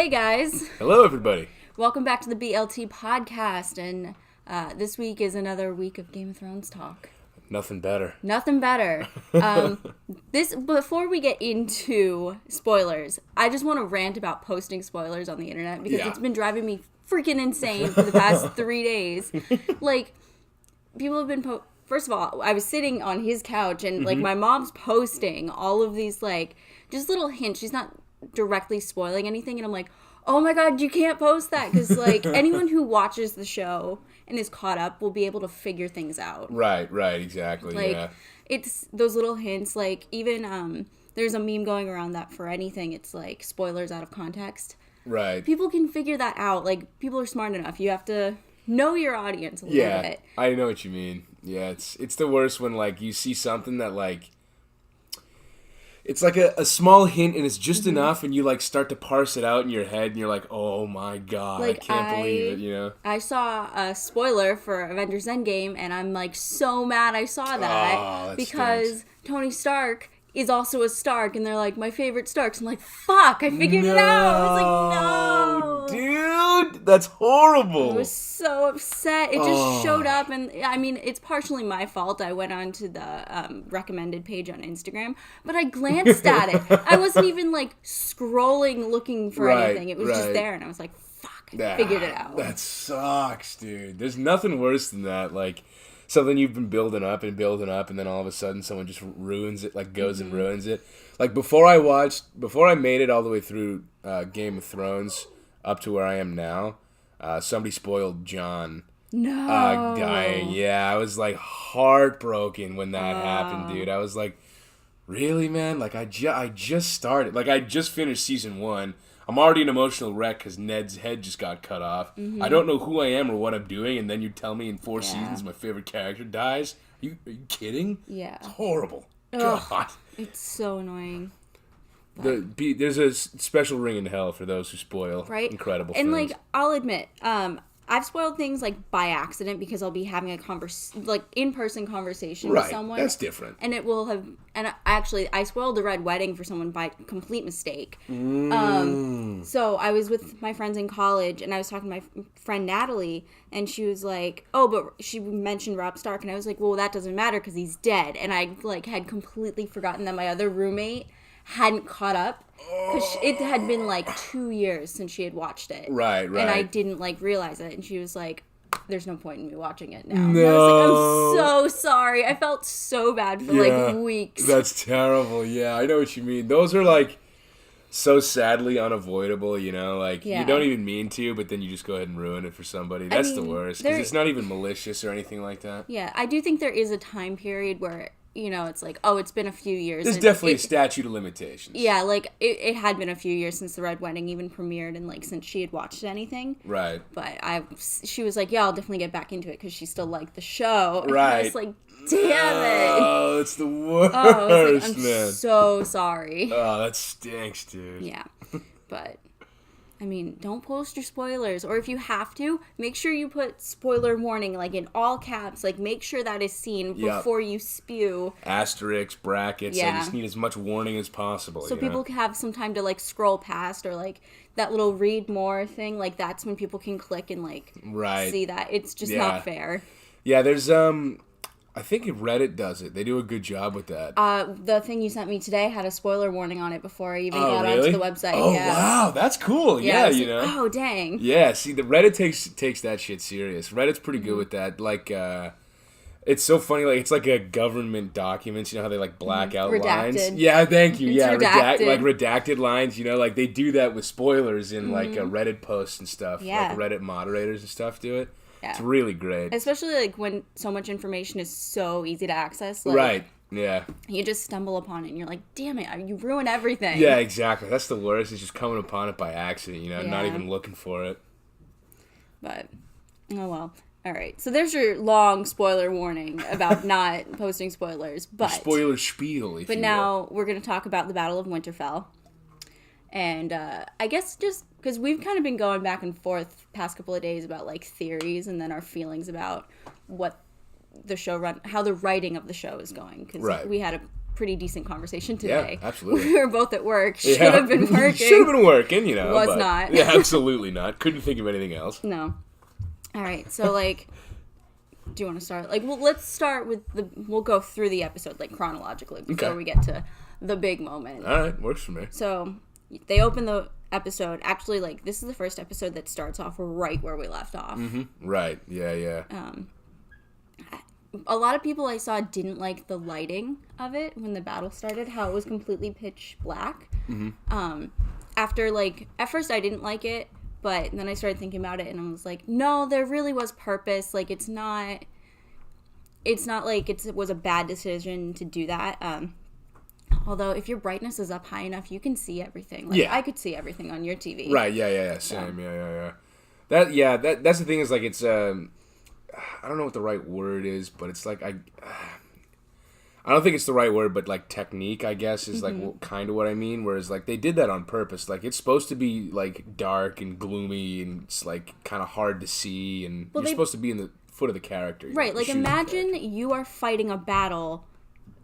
Hey guys. Hello everybody. Welcome back to the BLT Podcast, and this week is another week of Game of Thrones talk. Nothing better. Before we get into spoilers, I just want to rant about posting spoilers on the internet because it's been driving me freaking insane for the past 3 days. Like, people have been first of all, I was sitting on his couch and like my mom's posting all of these like just little hints. She's not directly spoiling anything, and I'm like, oh my god, you can't post that, because like anyone who watches the show and is caught up will be able to figure things out. Right, exactly. Like, it's those little hints. Like, even there's a meme going around that for anything, it's like spoilers out of context. Right. People can figure that out. Like, people are smart enough. You have to know your audience a little bit. Yeah, I know what you mean. Yeah, it's the worst when like you see something that like it's like a small hint and it's just enough, and you like start to parse it out in your head and you're like, oh my god, like, I can't believe it, you know? I saw a spoiler for Avengers Endgame and I'm like so mad I saw that because stinks. Tony Stark is also a Stark, and they're like, my favorite Starks. I'm like, fuck, I figured it out. I was like, no. Dude, that's horrible. I was so upset. It just showed up, and I mean, it's partially my fault. I went on to the recommended page on Instagram, but I glanced at it. I wasn't even like scrolling looking for anything. It was just there, and I was like, fuck, I figured it out. That sucks, dude. There's nothing worse than that. Like, something you've been building up, and then all of a sudden someone just ruins it, like goes and ruins it. Like, before I made it all the way through Game of Thrones up to where I am now, somebody spoiled Jon dying. Yeah, I was like heartbroken when that happened, dude. I was like, really, man? Like, I just started. Like, I just finished season 1. I'm already an emotional wreck because Ned's head just got cut off. I don't know who I am or what I'm doing, and then you tell me in 4 seasons my favorite character dies? Are you kidding? Yeah. It's horrible. Ugh, God. it's so annoying. There's a special ring in hell for those who spoil incredible and things. Like, I'll admit, I've spoiled things like by accident because I'll be having a in-person conversation with someone. That's different. And it will have, and I spoiled the Red Wedding for someone by complete mistake. So I was with my friends in college, and I was talking to my friend Natalie, and she was like, oh, but she mentioned Robb Stark, and I was like, well, that doesn't matter because he's dead. And I like had completely forgotten that my other roommate hadn't caught up, because it had been like 2 years since she had watched it. Right. And I didn't like realize it, and she was like, there's no point in me watching it now. No. And I was like, I'm so sorry. I felt so bad for like weeks. That's terrible. Yeah, I know what you mean. Those are like so sadly unavoidable, you know? Like, you don't even mean to, but then you just go ahead and ruin it for somebody. That's the worst, because it's not even malicious or anything like that. Yeah, I do think there is a time period where, you know, it's like, oh, it's been a few years. There's definitely a statute of limitations. Yeah, like, it had been a few years since the Red Wedding even premiered, and, like, since she had watched anything. Right. But she was like, yeah, I'll definitely get back into it, because she still liked the show. And I was like, damn it. Oh, it's the worst, I'm so sorry. Oh, that stinks, dude. Yeah. But, I mean, don't post your spoilers. Or if you have to, make sure you put spoiler warning, like, in all caps. Like, make sure that is seen before you spew. Asterisks, brackets. I just need as much warning as possible. So people can have some time to, like, scroll past, or, like, that little read more thing. Like, that's when people can click and, like, see that. It's just not fair. Yeah, there's, I think if Reddit does it, they do a good job with that. The thing you sent me today had a spoiler warning on it before I even got onto the website. Oh, wow, that's cool. Yeah, you know. Oh, dang. Yeah, see, the Reddit takes that shit serious. Reddit's pretty good with that. Like, it's so funny. Like, it's like a government document. You know how they like black out lines? Yeah, thank you. It's redacted. Like redacted lines. You know, like they do that with spoilers in like Reddit posts and stuff. Yeah. Like Reddit moderators and stuff do it. Yeah. It's really great. Especially, like, when so much information is so easy to access. Like, right. Yeah. You just stumble upon it, and you're like, damn it, you ruin everything. Yeah, exactly. That's the worst. It's just coming upon it by accident, you know, not even looking for it. But, oh well. All right. So there's your long spoiler warning about not posting spoilers. But spoiler spiel, if you will. Now we're going to talk about the Battle of Winterfell. And I guess just because we've kind of been going back and forth past couple of days about like theories and then our feelings about what the show how the writing of the show is going, because we had a pretty decent conversation today. Yeah, absolutely. We were both at work. Should have been working. Should have been working, Was but, not. Yeah, absolutely not. Couldn't think of anything else. No. All right. So, like, do you want to start? Like, well, let's start with we'll go through the episode, like, chronologically before we get to the big moment. All right. Works for me. So, they open the episode. Actually, like, this is the first episode that starts off right where we left off. Mm-hmm. Right. Yeah. A lot of people I saw didn't like the lighting of it when the battle started, how it was completely pitch black. Mm-hmm. After, like, at first I didn't like it, but then I started thinking about it and I was like, no, there really was purpose. Like, it's not like it was a bad decision to do that. Although, if your brightness is up high enough, you can see everything. Like, I could see everything on your TV. Right, yeah. Same, yeah. That's the thing is, like, it's, I don't know what the right word is, but it's like, I don't think it's the right word, but, like, technique, I guess, is, like, kind of what I mean. Whereas, like, they did that on purpose. Like, it's supposed to be, like, dark and gloomy and it's, like, kind of hard to see. And you're supposed to be in the foot of the character. Right, like, imagine you are fighting a battle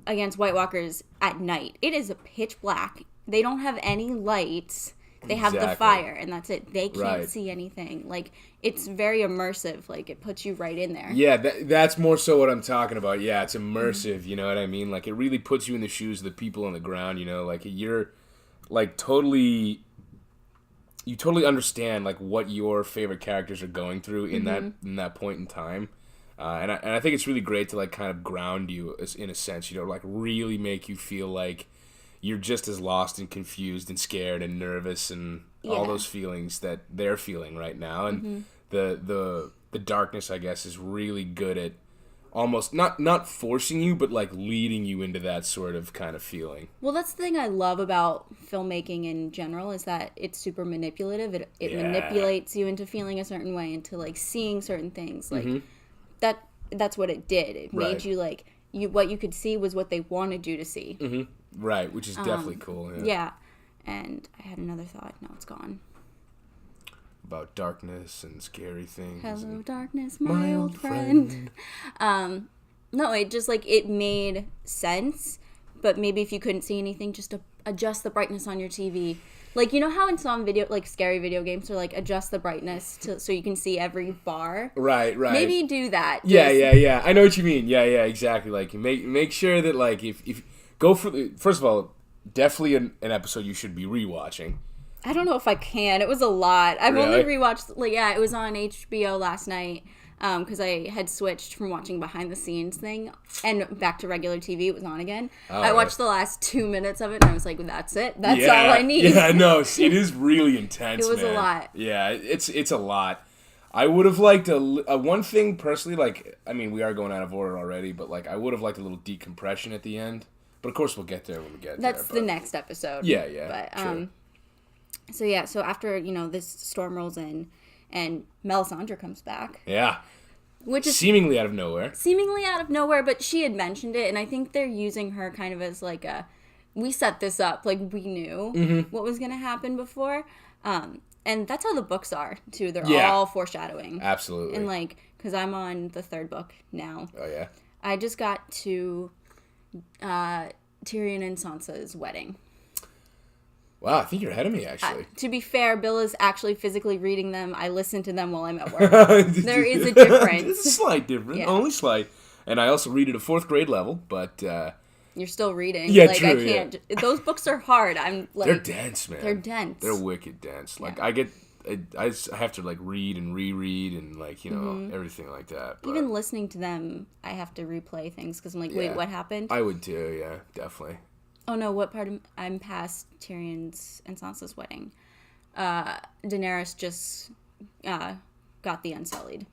against White Walkers at night. It is a pitch black. They don't have any lights. They have the fire, and that's it. They can't see anything. Like, it's very immersive. Like, it puts you right in there. Yeah, that's more so what I'm talking about. Yeah, it's immersive, you know what I mean? Like, it really puts you in the shoes of the people on the ground, you know? Like, you're, like, totally understand, like, what your favorite characters are going through in that point in time. And I think it's really great to, like, kind of ground you, in a sense, you know? Like, really make you feel like you're just as lost and confused and scared and nervous and all those feelings that they're feeling right now. And the darkness, I guess, is really good at almost not forcing you, but like leading you into that sort of kind of feeling. Well, that's the thing I love about filmmaking in general is that it's super manipulative. It manipulates you into feeling a certain way, into like seeing certain things. Like that's what it did. It made you like what you could see was what they wanted you to see. Mm-hmm. Right, which is definitely cool. Yeah, and I had another thought. Now it's gone. About darkness and scary things. Hello, darkness, my old friend. No, it just like it made sense. But maybe if you couldn't see anything, just adjust the brightness on your TV. Like, you know how in some scary video games, they're like adjust the brightness so you can see every bar. Right. Maybe do that. Yeah. I know what you mean. Yeah, exactly. Like make sure that like if go for first of all, definitely an episode you should be rewatching. I don't know if I can. It was a lot. I've only rewatched it was on HBO last night because I had switched from watching behind the scenes thing and back to regular TV. It was on again. I watched the last 2 minutes of it and I was like, that's it. That's all I need. Yeah, no, it is really intense. It was a lot. Yeah, it's a lot. I would have liked a one thing personally. Like, I mean, we are going out of order already, but like I would have liked a little decompression at the end. But of course, we'll get there when we get there. That's the next episode. Yeah. But true. So after this storm rolls in, and Melisandre comes back. Yeah. Which is seemingly out of nowhere. But she had mentioned it, and I think they're using her kind of as like we set this up, like we knew what was going to happen before. And that's how the books are too. They're all foreshadowing. Absolutely. And like, because I'm on the third book now. Oh yeah. I just got to Tyrion and Sansa's wedding. Wow, I think you're ahead of me, actually. To be fair, Bill is actually physically reading them. I listen to them while I'm at work. There is a difference. It's a slight difference, only slight. And I also read at a 4th grade level, but... You're still reading. Yeah, like, true, I can't... Yeah. Those books are hard. I'm like... They're dense, man. They're dense. They're wicked dense. Like, I have to, like, read and reread and, like, everything like that. But even listening to them, I have to replay things because I'm like, wait, what happened? I would too, yeah, definitely. Oh no, what part I'm past Tyrion's and Sansa's wedding. Daenerys just got the Unsullied.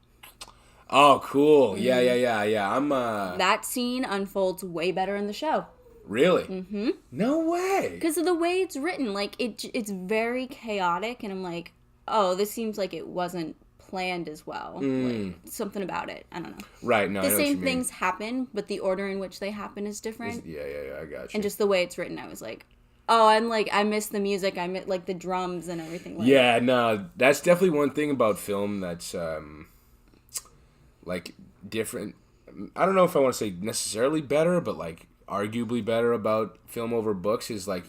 Oh, cool. Yeah. I'm That scene unfolds way better in the show. Really? Mm-hmm. No way. Because of the way it's written, like it's very chaotic, and I'm like, oh, this seems like it wasn't planned as well. Like, something about it. I don't know. Right, no, the I know what same you things happen, but the order in which they happen is different. Yeah, I got you. And just the way it's written, I was like, oh, I miss the music. I miss, like, the drums and everything. Like yeah, no, that's definitely one thing about film that's, like, different. I don't know if I want to say necessarily better, but, like, arguably better about film over books is like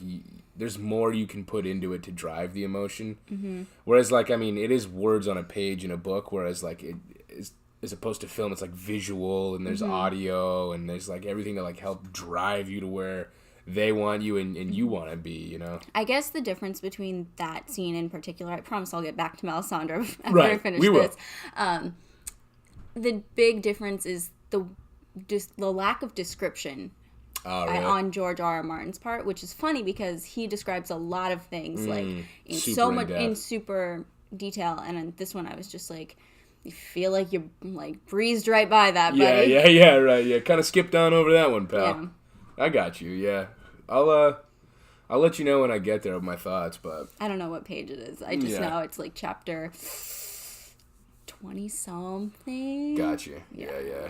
there's more you can put into it to drive the emotion. Mm-hmm. Whereas like I mean, it is words on a page in a book. Whereas like it is, as opposed to film, it's like visual and there's audio and there's like everything to like help drive you to where they want you and you want to be, you know? I guess the difference between that scene in particular, I promise I'll get back to Melisandre after right. I finish we this. Will. The big difference is the lack of description really? on George R. R. Martin's part, which is funny because he describes a lot of things like in super detail, and in this one I was just like, you feel like you like breezed right by that, buddy. Yeah, right, yeah. Kind of skipped on over that one, pal. Yeah. I got you, yeah. I'll let you know when I get there with my thoughts, but I don't know what page it is. I just know it's like chapter 20-something. Got you. Yeah.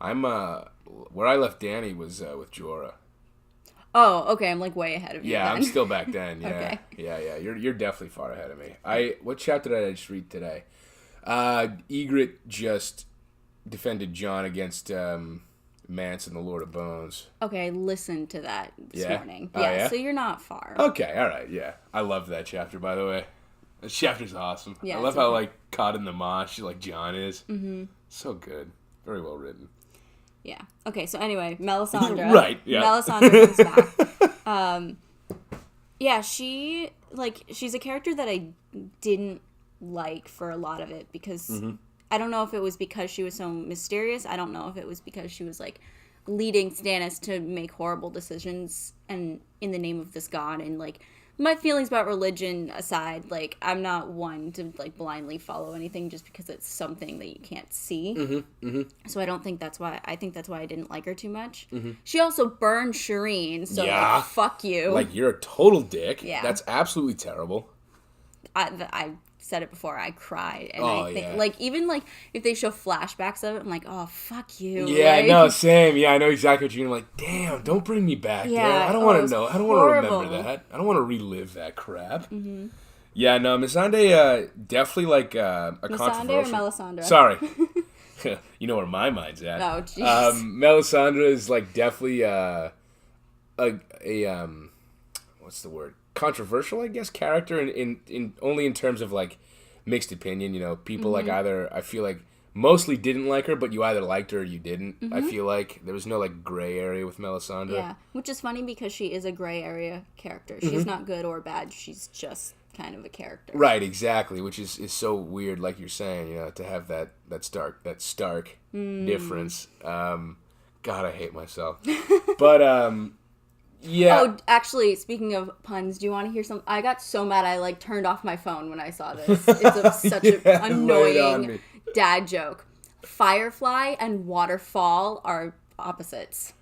I'm where I left Danny was with Jorah. Oh, okay. I'm like way ahead of you. Yeah, then. I'm still back then. Yeah, Okay. Yeah. You're definitely far ahead of me. What chapter did I just read today? Ygritte just defended Jon against Mance and the Lord of Bones. Okay, listen to that this morning. Oh, yeah, so you're not far. Okay, all right, yeah. I love that chapter, by the way. That chapter's awesome. Yeah, I love how like caught in the mosh like Jon is. Mm-hmm. So good, very well written. Yeah. Okay. So anyway, Melisandre. Right. Yeah. Melisandre comes back. Yeah, she's a character that I didn't like for a lot of it because I don't know if it was because she was so mysterious. I don't know if it was because she was like leading Stannis to make horrible decisions and in the name of this god. And like my feelings about religion aside, like I'm not one to like blindly follow anything just because it's something that you can't see. So I don't think that's why. I think that's why I didn't like her too much. She also burned Shireen, so like, fuck you. Like you're a total dick. Yeah, that's absolutely terrible. I said it before, I cried, and I think like even like if they show flashbacks of it, I'm like, oh fuck you. Yeah, like, no, same. Yeah, I know exactly what you mean. Like, damn, don't bring me back there. I don't want to know. I don't want to remember that. I don't want to relive that crap. Yeah, no, Missandei definitely like a controversial. Or Melisandre? Sorry, you know where my mind's at. Oh, jeez. Melisandre is like definitely a what's the word? Controversial, I guess, character in only in terms of like mixed opinion. You know, people like either I feel like mostly didn't like her, but you either liked her or you didn't. I feel like there was no like gray area with Melisandre. Yeah, which is funny because she is a gray area character. She's not good or bad. She's just kind of a character. Right, exactly. Which is so weird, like you're saying. You know, to have that stark difference. God, I hate myself. But yeah. Oh, actually, speaking of puns, do you want to hear some? I got so mad I like turned off my phone when I saw this. It's such an annoying dad joke. Firefly and waterfall are opposites.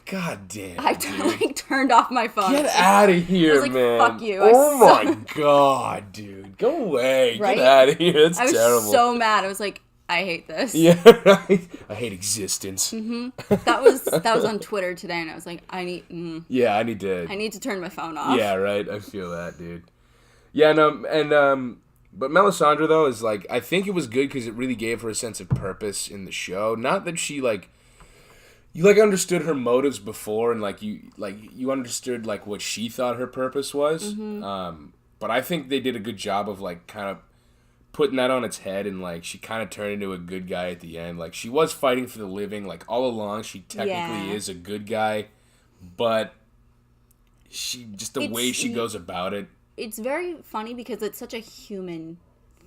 God damn. I turned off my phone. Get out of here, I was like, man. Fuck you. Oh my god, dude. Go away. Right? Get out of here. That's terrible. I was so mad. I was like, I hate this. Yeah, right. I hate existence. That was on Twitter today, and I was like, I need to turn my phone off. Yeah, right. I feel that, dude. Yeah, no, and but Melisandre though is like, I think it was good because it really gave her a sense of purpose in the show. Not that she like, you like understood her motives before, and like you understood like what she thought her purpose was. But I think they did a good job of like kind of putting that on its head, and like she kind of turned into a good guy at the end. Like she was fighting for the living, like all along she technically is a good guy, but she just the way she goes about it. It's very funny because it's such a human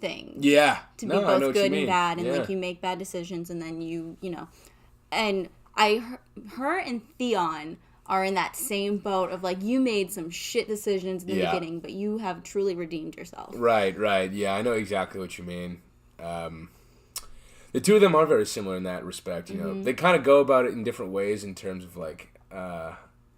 thing. Yeah. To be both good and bad, and like you make bad decisions, and then you know, and her and Theon are in that same boat of like, you made some shit decisions in the beginning, but you have truly redeemed yourself. Right. Yeah, I know exactly what you mean. The two of them are very similar in that respect. You know, they kind of go about it in different ways in terms of like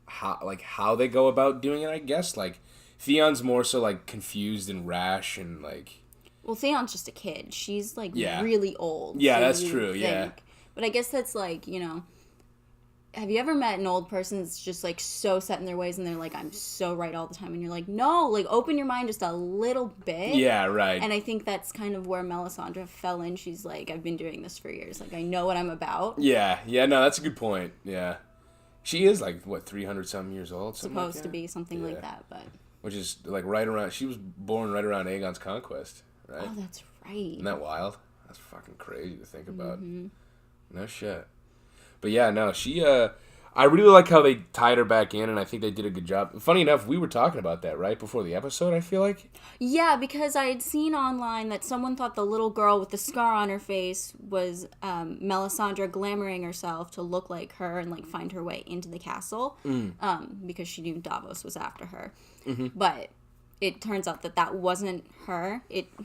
how they go about doing it. I guess like Theon's more so like confused and rash and like. Well, Theon's just a kid. She's like really old. Yeah, so that's true. Think. Yeah. But I guess that's like, you know. Have you ever met an old person that's just, like, so set in their ways and they're like, I'm so right all the time? And you're like, no, like, open your mind just a little bit. Yeah, right. And I think that's kind of where Melisandre fell in. She's like, I've been doing this for years. Like, I know what I'm about. Yeah, no, that's a good point. Yeah. She is like, what, 300-something years old? Supposed to be something like that, but... Which is like right around... She was born right around Aegon's conquest, right? Oh, that's right. Isn't that wild? That's fucking crazy to think about. No shit. But yeah, no, she... I really like how they tied her back in, and I think they did a good job. Funny enough, we were talking about that right before the episode, I feel like. Yeah, because I had seen online that someone thought the little girl with the scar on her face was Melisandre glamoring herself to look like her and like find her way into the castle, because she knew Davos was after her. But it turns out that wasn't her.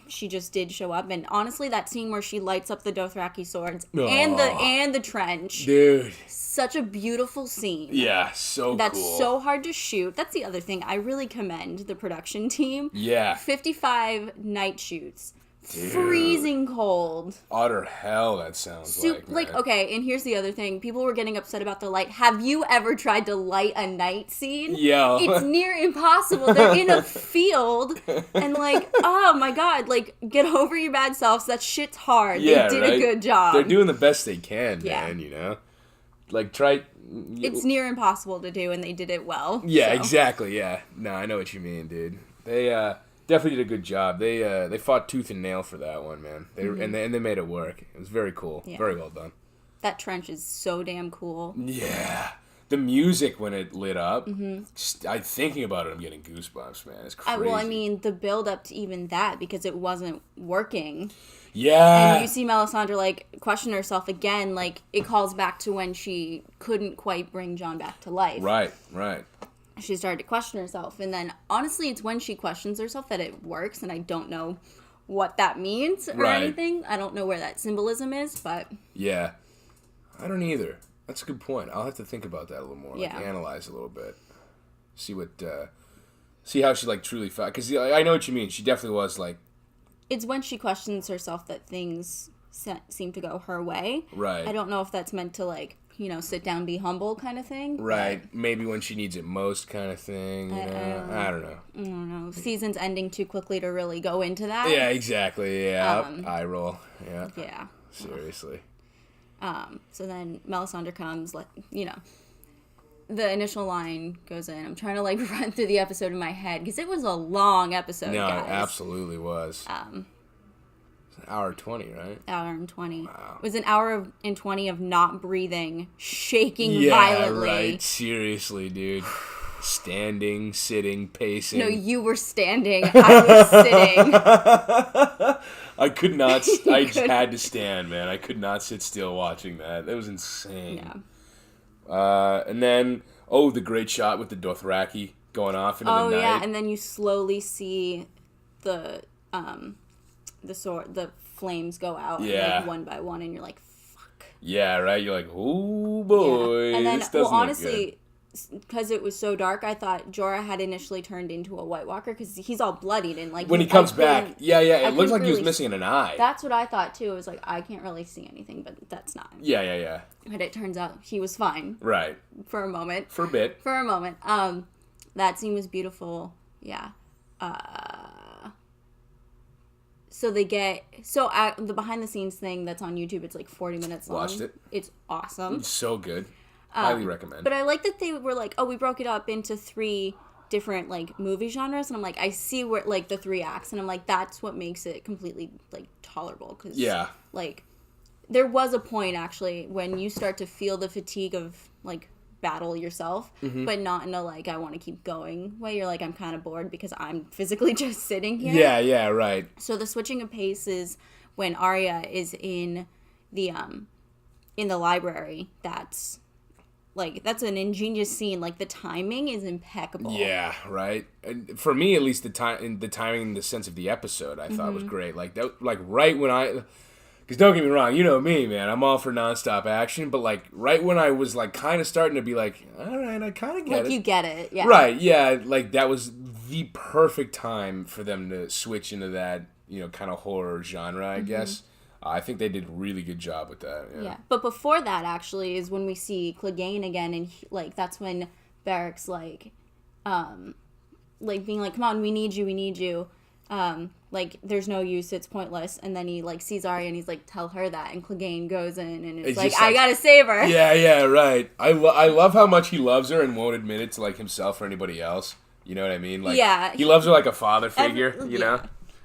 She just did show up, and honestly, that scene where she lights up the Dothraki swords and the trench, dude, such a beautiful scene. Yeah, so That's cool. so hard to shoot. That's the other thing. I really commend the production team. Yeah. 55 night shoots. Dude. Freezing cold. Utter hell, that sounds like, man. Okay, and here's the other thing. People were getting upset about the light. Have you ever tried to light a night scene? Yo. It's near impossible. They're in a field, and like, oh my god, like, get over your bad selves. That shit's hard. Yeah, they did a good job. They're doing the best they can, man, you know? Like, try... It's near impossible to do, and they did it well. Yeah, exactly, yeah. No, I know what you mean, dude. They, definitely did a good job. They fought tooth and nail for that one, man. And they made it work. It was very cool. Yeah. Very well done. That trench is so damn cool. Yeah. The music when it lit up, I'm thinking about it, I'm getting goosebumps, man. It's crazy. Well, I mean, the build up to even that, because it wasn't working. Yeah. And you see Melisandre, like, question herself again, like, it calls back to when she couldn't quite bring Jon back to life. Right. She started to question herself, and then, honestly, it's when she questions herself that it works, and I don't know what that means or anything. I don't know where that symbolism is, but... Yeah. I don't either. That's a good point. I'll have to think about that a little more, like, analyze a little bit. See how she, like, truly felt. Because I know what you mean. She definitely was, like... It's when she questions herself that things seem to go her way. Right. I don't know if that's meant to, like, you know, sit down, be humble kind of thing. Right. Maybe when she needs it most kind of thing. You know? I don't know. I don't know. Season's ending too quickly to really go into that. Yeah, exactly. Yeah. Eye roll. Yeah. Yeah. Seriously. So then Melisandre comes, like, you know, the initial line goes in. I'm trying to, like, run through the episode in my head because it was a long episode, guys. It absolutely was. It's an hour 20, right? Hour and 20. Wow. It was an hour and 20 of not breathing, shaking violently. Yeah, right. Seriously, dude. Standing, sitting, pacing. No, you were standing. I was sitting. I could not. I just had to stand, man. I could not sit still watching that. That was insane. Yeah. And then, the great shot with the Dothraki going off into the night. Oh, yeah, and then you slowly see the flames go out, like, one by one, and you're like, fuck. Yeah, right? You're like, oh, boy. Yeah. And then, this doesn't honestly, because it was so dark, I thought Jorah had initially turned into a White Walker, because he's all bloodied, and, like... When he comes back, it looks like he was missing an eye. That's what I thought, too. It was like, I can't really see anything, but that's not. Yeah. But it turns out he was fine. Right. For a moment. For a bit. For a moment. That scene was beautiful. Yeah. So they get... So the behind-the-scenes thing that's on YouTube, it's like 40 minutes long. Watched it. It's awesome. It's so good. Highly recommend. But I like that they were like, we broke it up into 3 different, like, movie genres. And I'm like, I see where, like, the 3 acts. And I'm like, that's what makes it completely, like, tolerable. Cause, like, there was a point, actually, when you start to feel the fatigue of, like, battle yourself, but not in a, like, I want to keep going way. You're like, I'm kind of bored because I'm physically just sitting here. Yeah, right. So the switching of pace is when Arya is in the library. That's an ingenious scene. Like, the timing is impeccable. Yeah, right. And for me, at least, the timing in the sense of the episode, I thought was great. Like, that, like, right when because don't get me wrong, you know me, man. I'm all for nonstop action, but, like, right when I was, like, kind of starting to be like, all right, I kind of get it. Like, you get it, yeah. Right, yeah. Like, that was the perfect time for them to switch into that, you know, kind of horror genre, I guess. I think they did a really good job with that. Yeah. But before that, actually, is when we see Clegane again, and that's when Barrack's like being like, "Come on, we need you." like, there's no use, it's pointless, and then he, like, sees Arya, and he's like, tell her that, and Clegane goes in, and it's like, I gotta save her. Yeah, right. I love how much he loves her and won't admit it to, like, himself or anybody else. You know what I mean? Like, he loves her like a father figure, you know?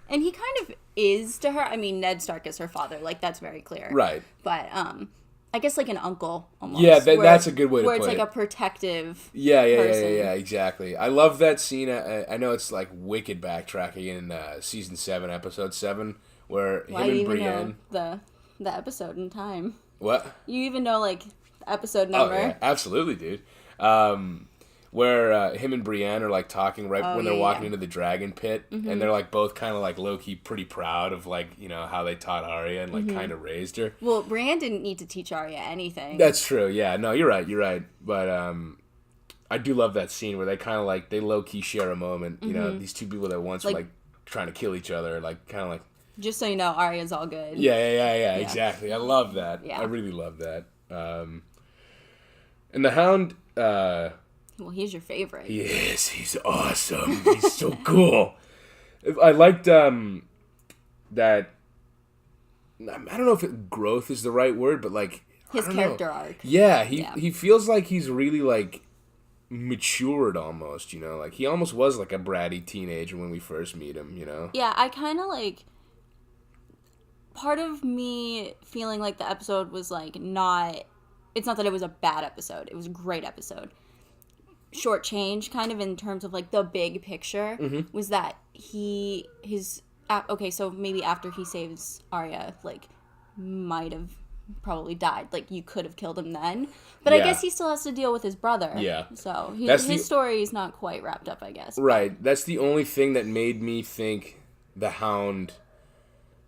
And he kind of is to her. I mean, Ned Stark is her father, like, that's very clear. Right. But, I guess like an uncle, almost. Yeah, that's a good way to put it. Where it's like a protective person. Yeah, exactly. I love that scene. I know it's like wicked backtracking in season 7, episode 7, where him and Brienne. Know the episode in time. What? You even know like the episode number? Oh yeah, absolutely, dude. Where him and Brienne are like talking when they're walking into the dragon pit, and they're like both kind of like low key pretty proud of like, you know, how they taught Arya and like kind of raised her. Well, Brienne didn't need to teach Arya anything. That's true. Yeah, no, you're right. But I do love that scene where they kind of like they low key share a moment. You know, these two people that once were like trying to kill each other, like kind of like. Just so you know, Arya's all good. Yeah. Exactly. I love that. Yeah. I really love that. And the Hound. Well, he's your favorite. He is. He's awesome. He's so cool. I liked that. I don't know if growth is the right word, but like his character arc. Yeah, he feels like he's really like matured almost. You know, like he almost was like a bratty teenager when we first meet him. You know. Yeah, I kind of like. Part of me feeling like the episode was like not. It's not that it was a bad episode. It was a great episode. Short change kind of in terms of like the big picture was that so maybe after he saves Arya, like might have probably died. Like you could have killed him then, but I guess he still has to deal with his brother. Yeah, so his story is not quite wrapped up, I guess. Right. That's the only thing that made me think the Hound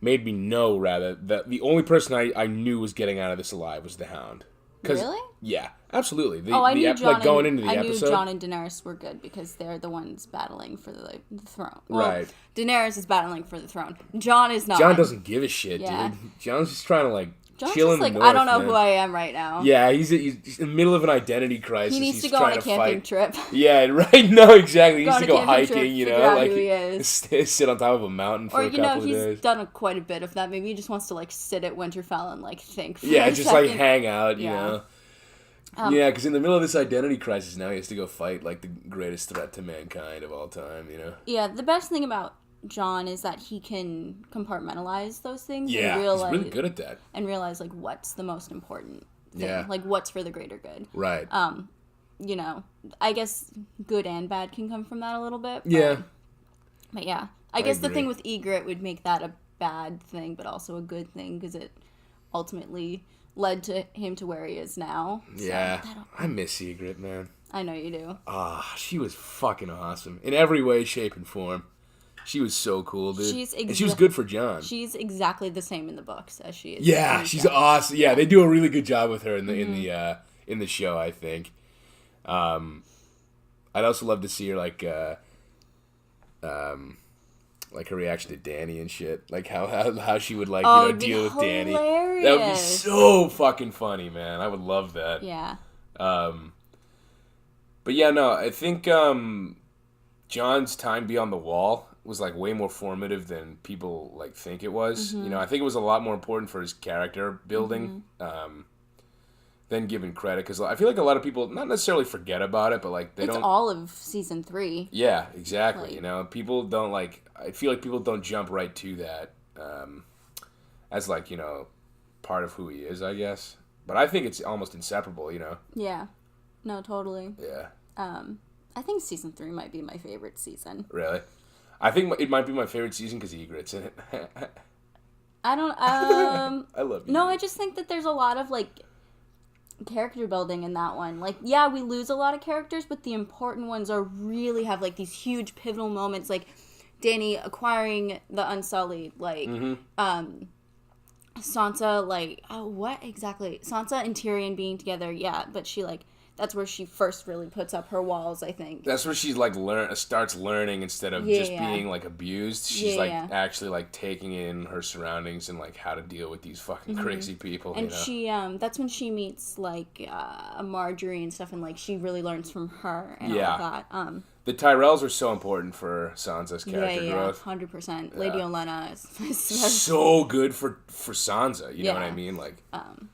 made me know rather that the only person I knew was getting out of this alive was the Hound. Really? Yeah, absolutely. I knew Jon going into the episode. I knew Jon and Daenerys were good because they're the ones battling for the throne. Well, right. Daenerys is battling for the throne. Jon is not. Jon doesn't give a shit, dude. Jon's just trying to like chill in the north, I don't know who I am right now. Yeah, he's in the middle of an identity crisis. He needs to go on a camping trip. Yeah, right. No, exactly. He needs to go hiking. You know, like who he is. Sit on top of a mountain for a couple of days. Or he's done quite a bit of that. Maybe he just wants to like sit at Winterfell and like think. Yeah, just like hang out. You know. Yeah, because in the middle of this identity crisis now, he has to go fight, like, the greatest threat to mankind of all time, you know? Yeah, the best thing about Jon is that he can compartmentalize those things and realize... he's really good at that. And realize, like, what's the most important thing. Yeah. Like, what's for the greater good. Right. You know, I guess good and bad can come from that a little bit. But yeah. I guess the thing with Ygritte would make that a bad thing, but also a good thing, because it ultimately... led to him to where he is now. Yeah. I miss Ygritte, man. I know you do. She was fucking awesome. In every way, shape, and form. She was so cool, dude. And she was good for Jon. She's exactly the same in the books as she is. Yeah, she's awesome. Yeah, they do a really good job with her in the show, I think. I'd also love to see her like her reaction to Dany and shit, like how she would like deal with Dany. That would be so fucking funny, man. I would love that. Yeah. But yeah, no, I think Jon's time beyond the wall was like way more formative than people like think it was. You know, I think it was a lot more important for his character building than given credit, because I feel like a lot of people not necessarily forget about it, but like it's all of season 3. Yeah, exactly. Like, you know, people don't like. I feel like people don't jump right to that as like, you know, part of who he is, I guess. But I think it's almost inseparable, you know. Yeah. No, totally. Yeah. I think season 3 might be my favorite season. Really? I think it might be my favorite season because Ygritte's in it. I don't. I love you. No, I just think that there's a lot of like character building in that one. Like, yeah, we lose a lot of characters, but the important ones are really have like these huge pivotal moments, like Dany acquiring the Unsullied, like Sansa, like what exactly? Sansa and Tyrion being together, yeah, but she like that's where she first really puts up her walls, I think. That's where she's, like, starts learning instead of just being, like, abused. She's, actually, like, taking in her surroundings and, like, how to deal with these fucking crazy people, and she, that's when she meets, like, Marjorie and stuff, and, like, she really learns from her and all of that. The Tyrells are so important for Sansa's character growth. 100%. Yeah. Lady Olenna is so good for Sansa, you know what I mean? Like,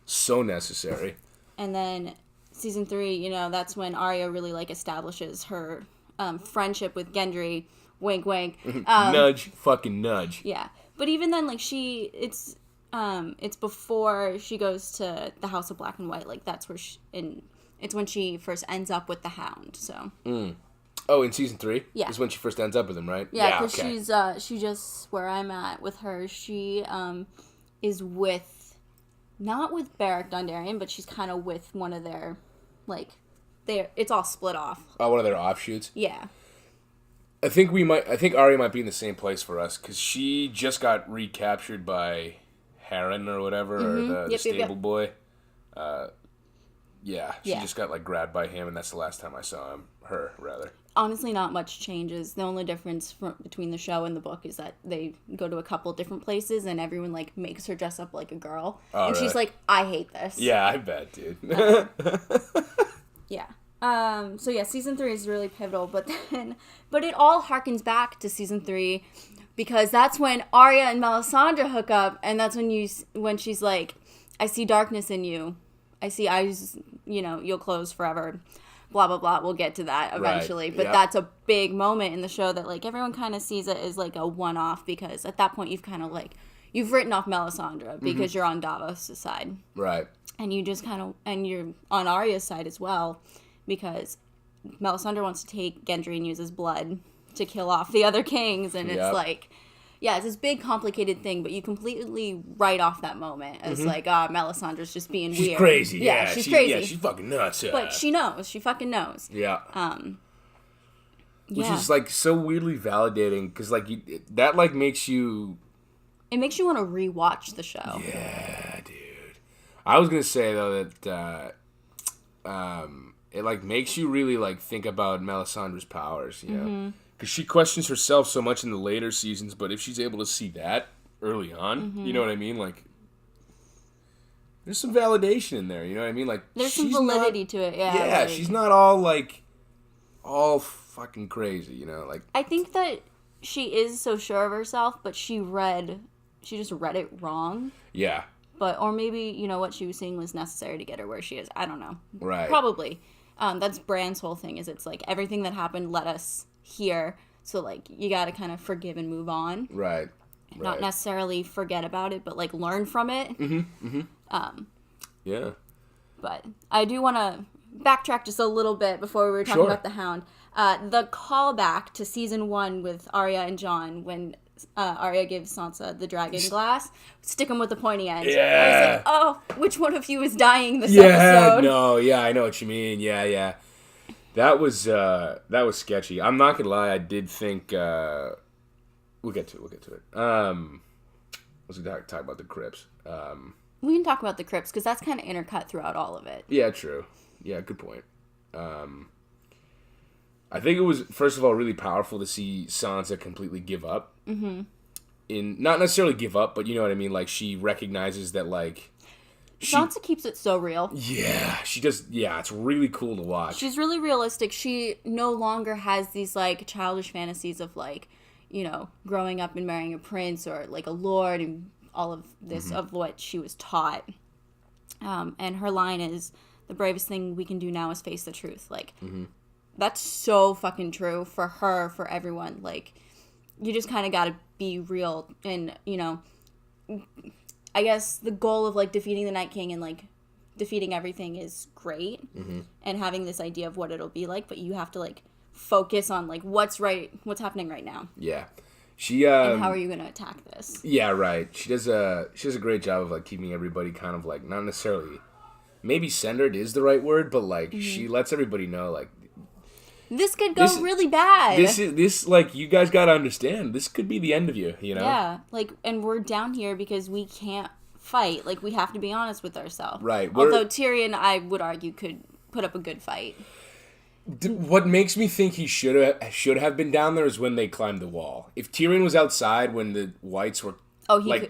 so necessary. And then season 3, you know, that's when Arya really, like, establishes her friendship with Gendry. Wink, wink. Nudge, fucking nudge. Yeah. But even then, like, it's before she goes to the House of Black and White. Like, that's where it's when she first ends up with the Hound, so. Oh, in season 3? Yeah. Is when she first ends up with him, right? Yeah, because she just, where I'm at with her, she is with, not with Beric Dondarrion, but she's kind of with one of their, like, it's all split off. Oh, one of their offshoots? Yeah. I think Arya might be in the same place for us, because she just got recaptured by Harren or whatever, or the stable boy. She just got, like, grabbed by him, and that's the last time I saw her, rather. Honestly, not much changes. The only difference between the show and the book is that they go to a couple different places, and everyone, like, makes her dress up like a girl. Oh, and she's like, I hate this. Yeah, I bet, dude. Yeah. So yeah, season 3 is really pivotal, but it all harkens back to season 3, because that's when Arya and Melisandre hook up, and that's when she's like, I see darkness in you. I see eyes, you know, you'll close forever. Blah, blah, blah. We'll get to that eventually. Right. But that's a big moment in the show that, like, everyone kind of sees it as, like, a one-off, because at that point you've kind of, like, you've written off Melisandre because you're on Davos' side. Right. And you just kind of, and you're on Arya's side as well, because Melisandre wants to take Gendry and use his blood to kill off the other kings, and it's like, yeah, it's this big complicated thing, but you completely write off that moment as like, Melisandre's just being weird. She's crazy. Yeah, she's crazy. Yeah, she's fucking nuts. Yeah. But she knows. She fucking knows. Yeah. Which is, like, so weirdly validating, because, like, that, like, makes you... It makes you want to rewatch the show. Yeah, dude. I was going to say, though, that it, like, makes you really, like, think about Melisandre's powers, you know? Because she questions herself so much in the later seasons, but if she's able to see that early on, you know what I mean? Like, there's some validation in there, you know what I mean? Like, there's some validity to it, yeah. Yeah, like, she's not all fucking crazy, you know? Like, I think that she is so sure of herself, but she just read it wrong. Yeah. Or maybe, you know, what she was seeing was necessary to get her where she is. I don't know. Right. Probably. That's Bran's whole thing, is it's like, everything that happened led us here, so, like, you gotta kind of forgive and move on. Right. Not necessarily forget about it, but, like, learn from it. Yeah. But I do want to backtrack just a little bit before we were talking about the Hound. The callback to season 1 with Arya and Jon, when Arya gives Sansa the dragon glass, stick him with the pointy end. Yeah. I was like, oh, which one of you is dying this episode? No, yeah, I know what you mean. Yeah. That was sketchy. I'm not gonna lie, I did think we'll get to it. Let's talk about the crypts. We can talk about the crypts, because that's kind of intercut throughout all of it. Yeah, true. Yeah, good point. I think it was, first of all, really powerful to see Sansa completely give up. Not necessarily give up, but you know what I mean? Like, she recognizes that, like... Sansa keeps it so real. Yeah, she does. Yeah, it's really cool to watch. She's really realistic. She no longer has these, like, childish fantasies of, like, you know, growing up and marrying a prince or, like, a lord and all of this of what she was taught. And her line is, the bravest thing we can do now is face the truth. Like, that's so fucking true for her, for everyone. Like, you just kind of got to be real. And, you know, I guess the goal of, like, defeating the Night King and, like, defeating everything is great. And having this idea of what it'll be like, but you have to, like, focus on, like, what's happening right now. Yeah. She and how are you going to attack this? Yeah, right. She does a great job of, like, keeping everybody kind of, like, not necessarily, maybe centered is the right word, but, like, she lets everybody know, like, this could go really bad. This like, you guys gotta understand, this could be the end of you, you know? Yeah, like, and we're down here because we can't fight. Like, we have to be honest with ourselves. Right. Although Tyrion, I would argue, could put up a good fight. What makes me think he should have been down there is when they climbed the wall. If Tyrion was outside when the whites were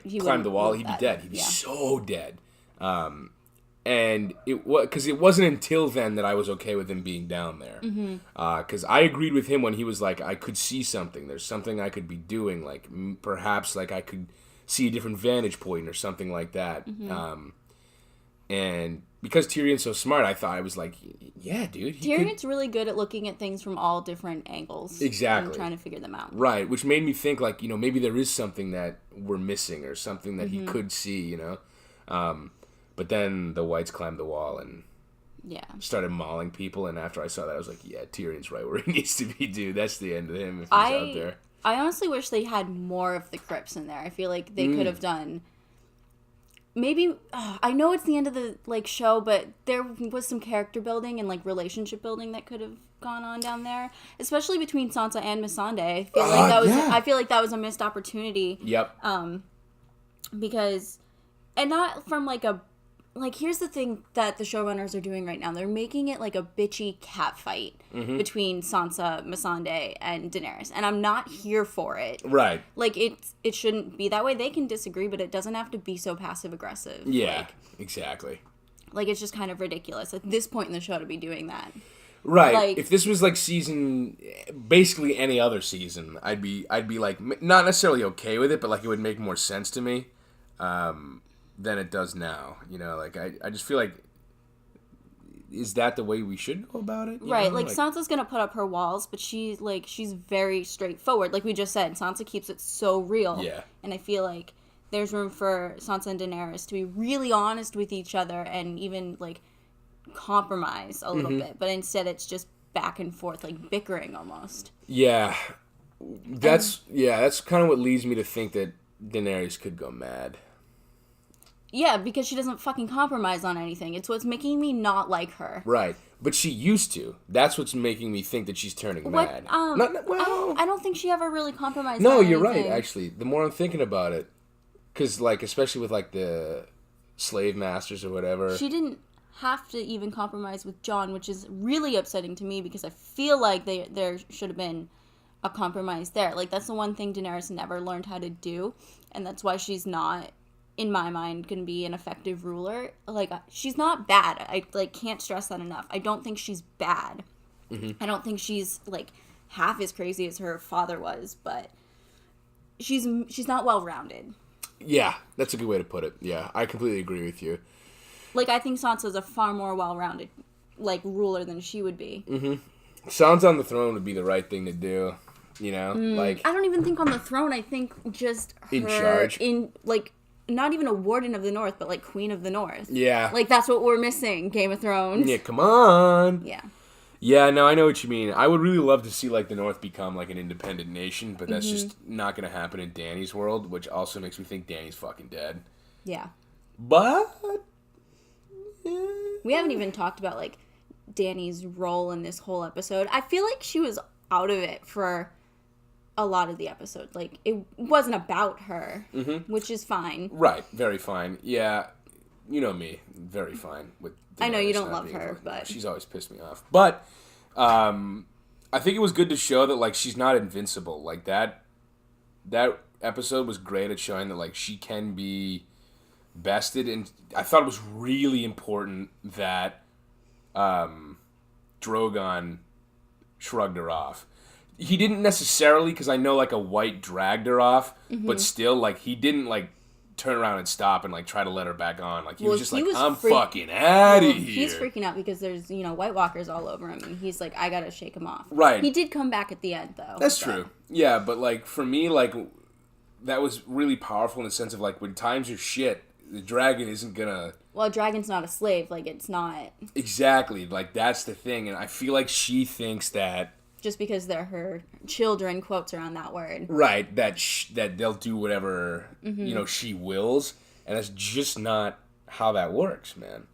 he climbed the wall, he'd be dead. He'd be so dead. And because it wasn't until then that I was okay with him being down there. Because I agreed with him when he was like, I could see something. There's something I could be doing. Like perhaps like I could see a different vantage point or something like that. And because Tyrion's so smart, I was like, yeah, dude. Tyrion's really good at looking at things from all different angles. Exactly. And trying to figure them out. Right, which made me think, like, maybe there is something that we're missing or something that he could see, But then the whites climbed the wall and started mauling people, and after I saw that, I was like, yeah, Tyrion's right where he needs to be, dude. That's the end of him if he's out there. I honestly wish they had more of the Crips in there. I feel like they could have done... Maybe, I know it's the end of the, show, but there was some character building and, relationship building that could have gone on down there. Especially between Sansa and Missandei. I feel like that was a missed opportunity. Yep. Because, and not from, here's the thing that the showrunners are doing right now. They're making it like a bitchy cat fight between Sansa, Missandei, and Daenerys. And I'm not here for it. Right. It shouldn't be that way. They can disagree, but it doesn't have to be so passive-aggressive. Yeah, exactly. It's just kind of ridiculous at this point in the show to be doing that. Right. If this was season, basically any other season, I'd be not necessarily okay with it, but it would make more sense to me. Than it does now. I just feel like, is that the way we should go about it? Right, Sansa's gonna put up her walls, but she's very straightforward. Like we just said, Sansa keeps it so real. Yeah. And I feel like there's room for Sansa and Daenerys to be really honest with each other and even, compromise a little bit. But instead it's just back and forth, bickering almost. Yeah. That's kind of what leads me to think that Daenerys could go mad. Yeah, because she doesn't fucking compromise on anything. It's what's making me not like her. Right. But she used to. That's what's making me think that she's turning mad. I don't think she ever really compromised on anything. You're right, actually. The more I'm thinking about it. Because, especially with, the slave masters or whatever. She didn't have to even compromise with Jon, which is really upsetting to me because I feel like there should have been a compromise there. That's the one thing Daenerys never learned how to do. And that's why she's not... in my mind, going to be an effective ruler. She's not bad. I, can't stress that enough. I don't think she's bad. I don't think she's, half as crazy as her father was, but she's not well-rounded. Yeah, that's a good way to put it. Yeah, I completely agree with you. I think Sansa's a far more well-rounded, ruler than she would be. Sansa on the throne would be the right thing to do, I don't even think on the throne. I think just her... in charge. Not even a warden of the North, but Queen of the North. Yeah. That's what we're missing, Game of Thrones. Yeah, come on. Yeah. Yeah, no, I know what you mean. I would really love to see the North become an independent nation, but that's just not going to happen in Dany's world, which also makes me think Dany's fucking dead. Yeah. But we haven't even talked about Dany's role in this whole episode. I feel like she was out of it for a lot of the episode. It wasn't about her, which is fine. Right, very fine. Yeah, you know me, very fine with Daenerys. I know you don't love her, but she's always pissed me off. But I think it was good to show that she's not invincible. That episode was great at showing that she can be bested, and I thought it was really important that Drogon shrugged her off. He didn't necessarily, because I know a white dragged her off, but still he didn't turn around and stop and try to let her back on. He was just I'm fucking out of here. He's freaking out because there's White Walkers all over him, and he's I gotta shake him off. Right. He did come back at the end though. That's true. Yeah, but for me that was really powerful in the sense of when times are shit, the dragon isn't gonna. Well, a dragon's not a slave. It's not. Exactly. That's the thing, and I feel she thinks that. Just because they're her children, quotes around that word. Right, that they'll do whatever, she wills. And that's just not how that works, man.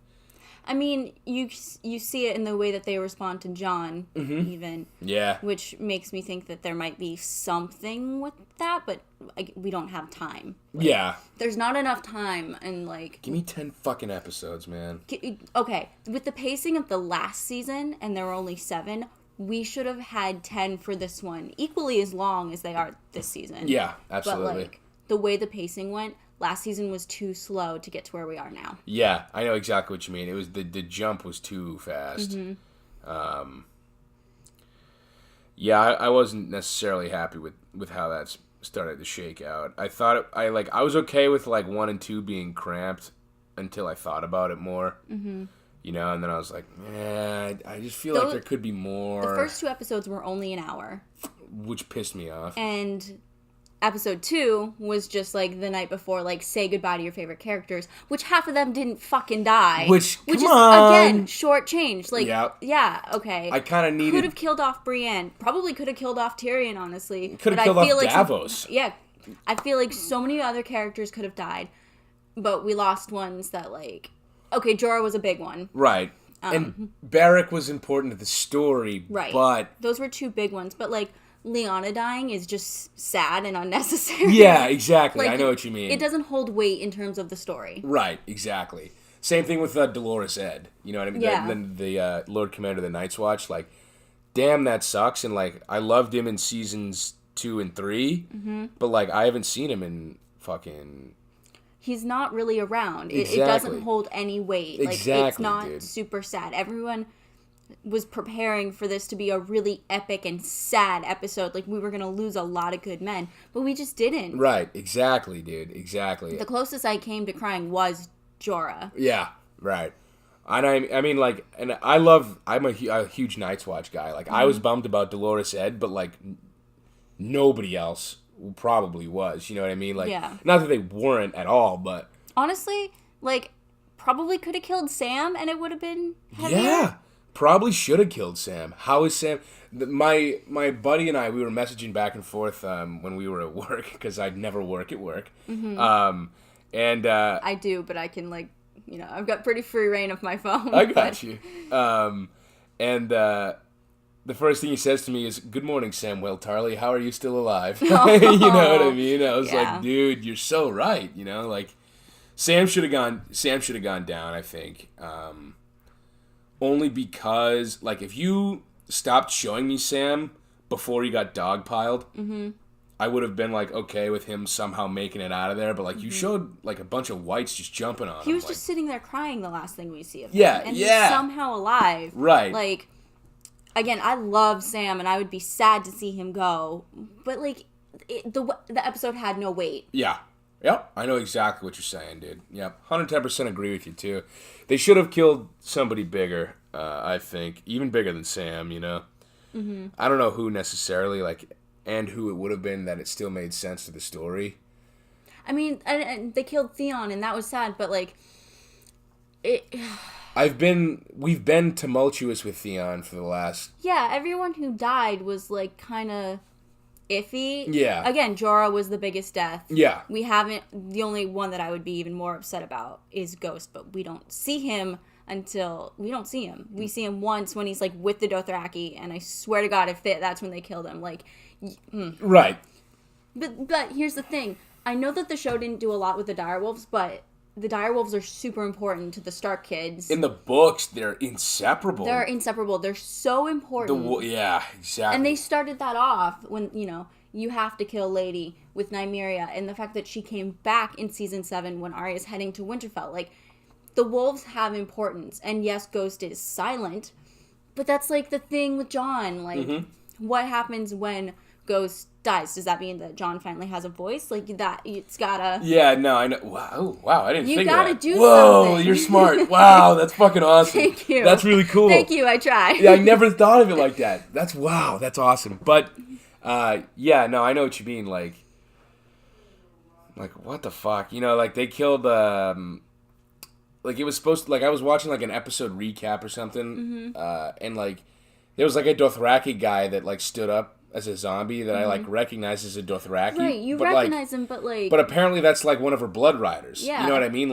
I mean, you see it in the way that they respond to John, even. Yeah. Which makes me think that there might be something with that, but we don't have time. Yeah. There's not enough time, and Give me 10 fucking episodes, man. Okay, with the pacing of the last season, and there were only 7, we should have had 10 for this one, equally as long as they are this season. Yeah, absolutely. But, the way the pacing went, last season was too slow to get to where we are now. Yeah, I know exactly what you mean. It was the jump was too fast. Yeah, I wasn't necessarily happy with how that started to shake out. I thought I was okay with 1 and 2 being cramped until I thought about it more. And then I was like, I just feel like there could be more. The first 2 episodes were only an hour, which pissed me off. And episode 2 was just the night before, say goodbye to your favorite characters, which half of them didn't fucking die. Which is on. Again shortchanged. Yeah, okay. I kind of needed. Could have killed off Brienne. Probably could have killed off Tyrion. Honestly, could have killed off Davos. I feel like so many other characters could have died, but we lost ones that Okay, Jorah was a big one. Right. And Beric was important to the story. Right. But those were 2 big ones. But Lyanna dying is just sad and unnecessary. Yeah, exactly. I know what you mean. It doesn't hold weight in terms of the story. Right, exactly. Same thing with Dolores Ed. You know what I mean? Yeah. The Lord Commander of the Night's Watch. Damn, that sucks. And I loved him in seasons 2 and 3. But I haven't seen him in fucking. He's not really around. Exactly. It doesn't hold any weight. Exactly, it's not dude. super sad. Everyone was preparing for this to be a really epic and sad episode. We were going to lose a lot of good men, but we just didn't. Right, exactly, dude. Exactly. The closest I came to crying was Jorah. Yeah, right. And I mean, and I'm a huge Night's Watch guy. I was bummed about Dolores Ed, but nobody else probably was. You know what I mean? Yeah. Not that they weren't at all, but honestly, probably could have killed Sam, and it would have been heavier. Yeah. Probably should have killed Sam. How is Sam? My buddy and I, we were messaging back and forth when we were at work, because I'd never work at work. And I do, but I can I've got pretty free reign of my phone. I got you. And the first thing he says to me is, "Good morning, Samwell Tarly. How are you still alive?" You know what I mean? I was like, "Dude, you're so right." Sam should have gone down. I think. Only because, if you stopped showing me Sam before he got dogpiled, I would have been, okay with him somehow making it out of there. But, you showed, a bunch of whites just jumping on him. He was just sitting there crying the last thing we see of him. Yeah, and he's somehow alive. Right. Again, I love Sam, and I would be sad to see him go. But, the episode had no weight. Yeah. Yep, I know exactly what you're saying, dude. Yep, 110% agree with you, too. They should have killed somebody bigger, I think. Even bigger than Sam, I don't know who necessarily, and who it would have been that it still made sense to the story. I mean, and they killed Theon, and that was sad, but, We've been tumultuous with Theon for the last. Yeah, everyone who died was kind of iffy. Yeah. Again, Jorah was the biggest death. Yeah. We haven't. The only one that I would be even more upset about is Ghost, but we don't see him until we don't see him. We see him once when he's with the Dothraki, and I swear to God, that's when they killed him. Right. But here's the thing. I know that the show didn't do a lot with the direwolves, but the direwolves are super important to the Stark kids. In the books, they're inseparable. They're so important. Yeah, exactly. And they started that off when, you have to kill Lady with Nymeria, and the fact that she came back in season 7 when Arya's heading to Winterfell. The wolves have importance. And yes, Ghost is silent, but that's the thing with Jon. What happens when Ghost dies? Does that mean that Jon finally has a voice? That it's gotta. Yeah, no, I know. Wow, I didn't think of that. You gotta do something. Whoa, you're smart. Wow, that's fucking awesome. Thank you. That's really cool. Thank you. I tried. Yeah, I never thought of it like that. That's awesome. But yeah, no, I know what you mean. What the fuck? They killed. It was supposed to, I was watching an episode recap or something, and there was a Dothraki guy that stood up as a zombie that I recognized as a Dothraki. Right, you recognize him, but But apparently that's one of her blood riders. Yeah. You know what I mean?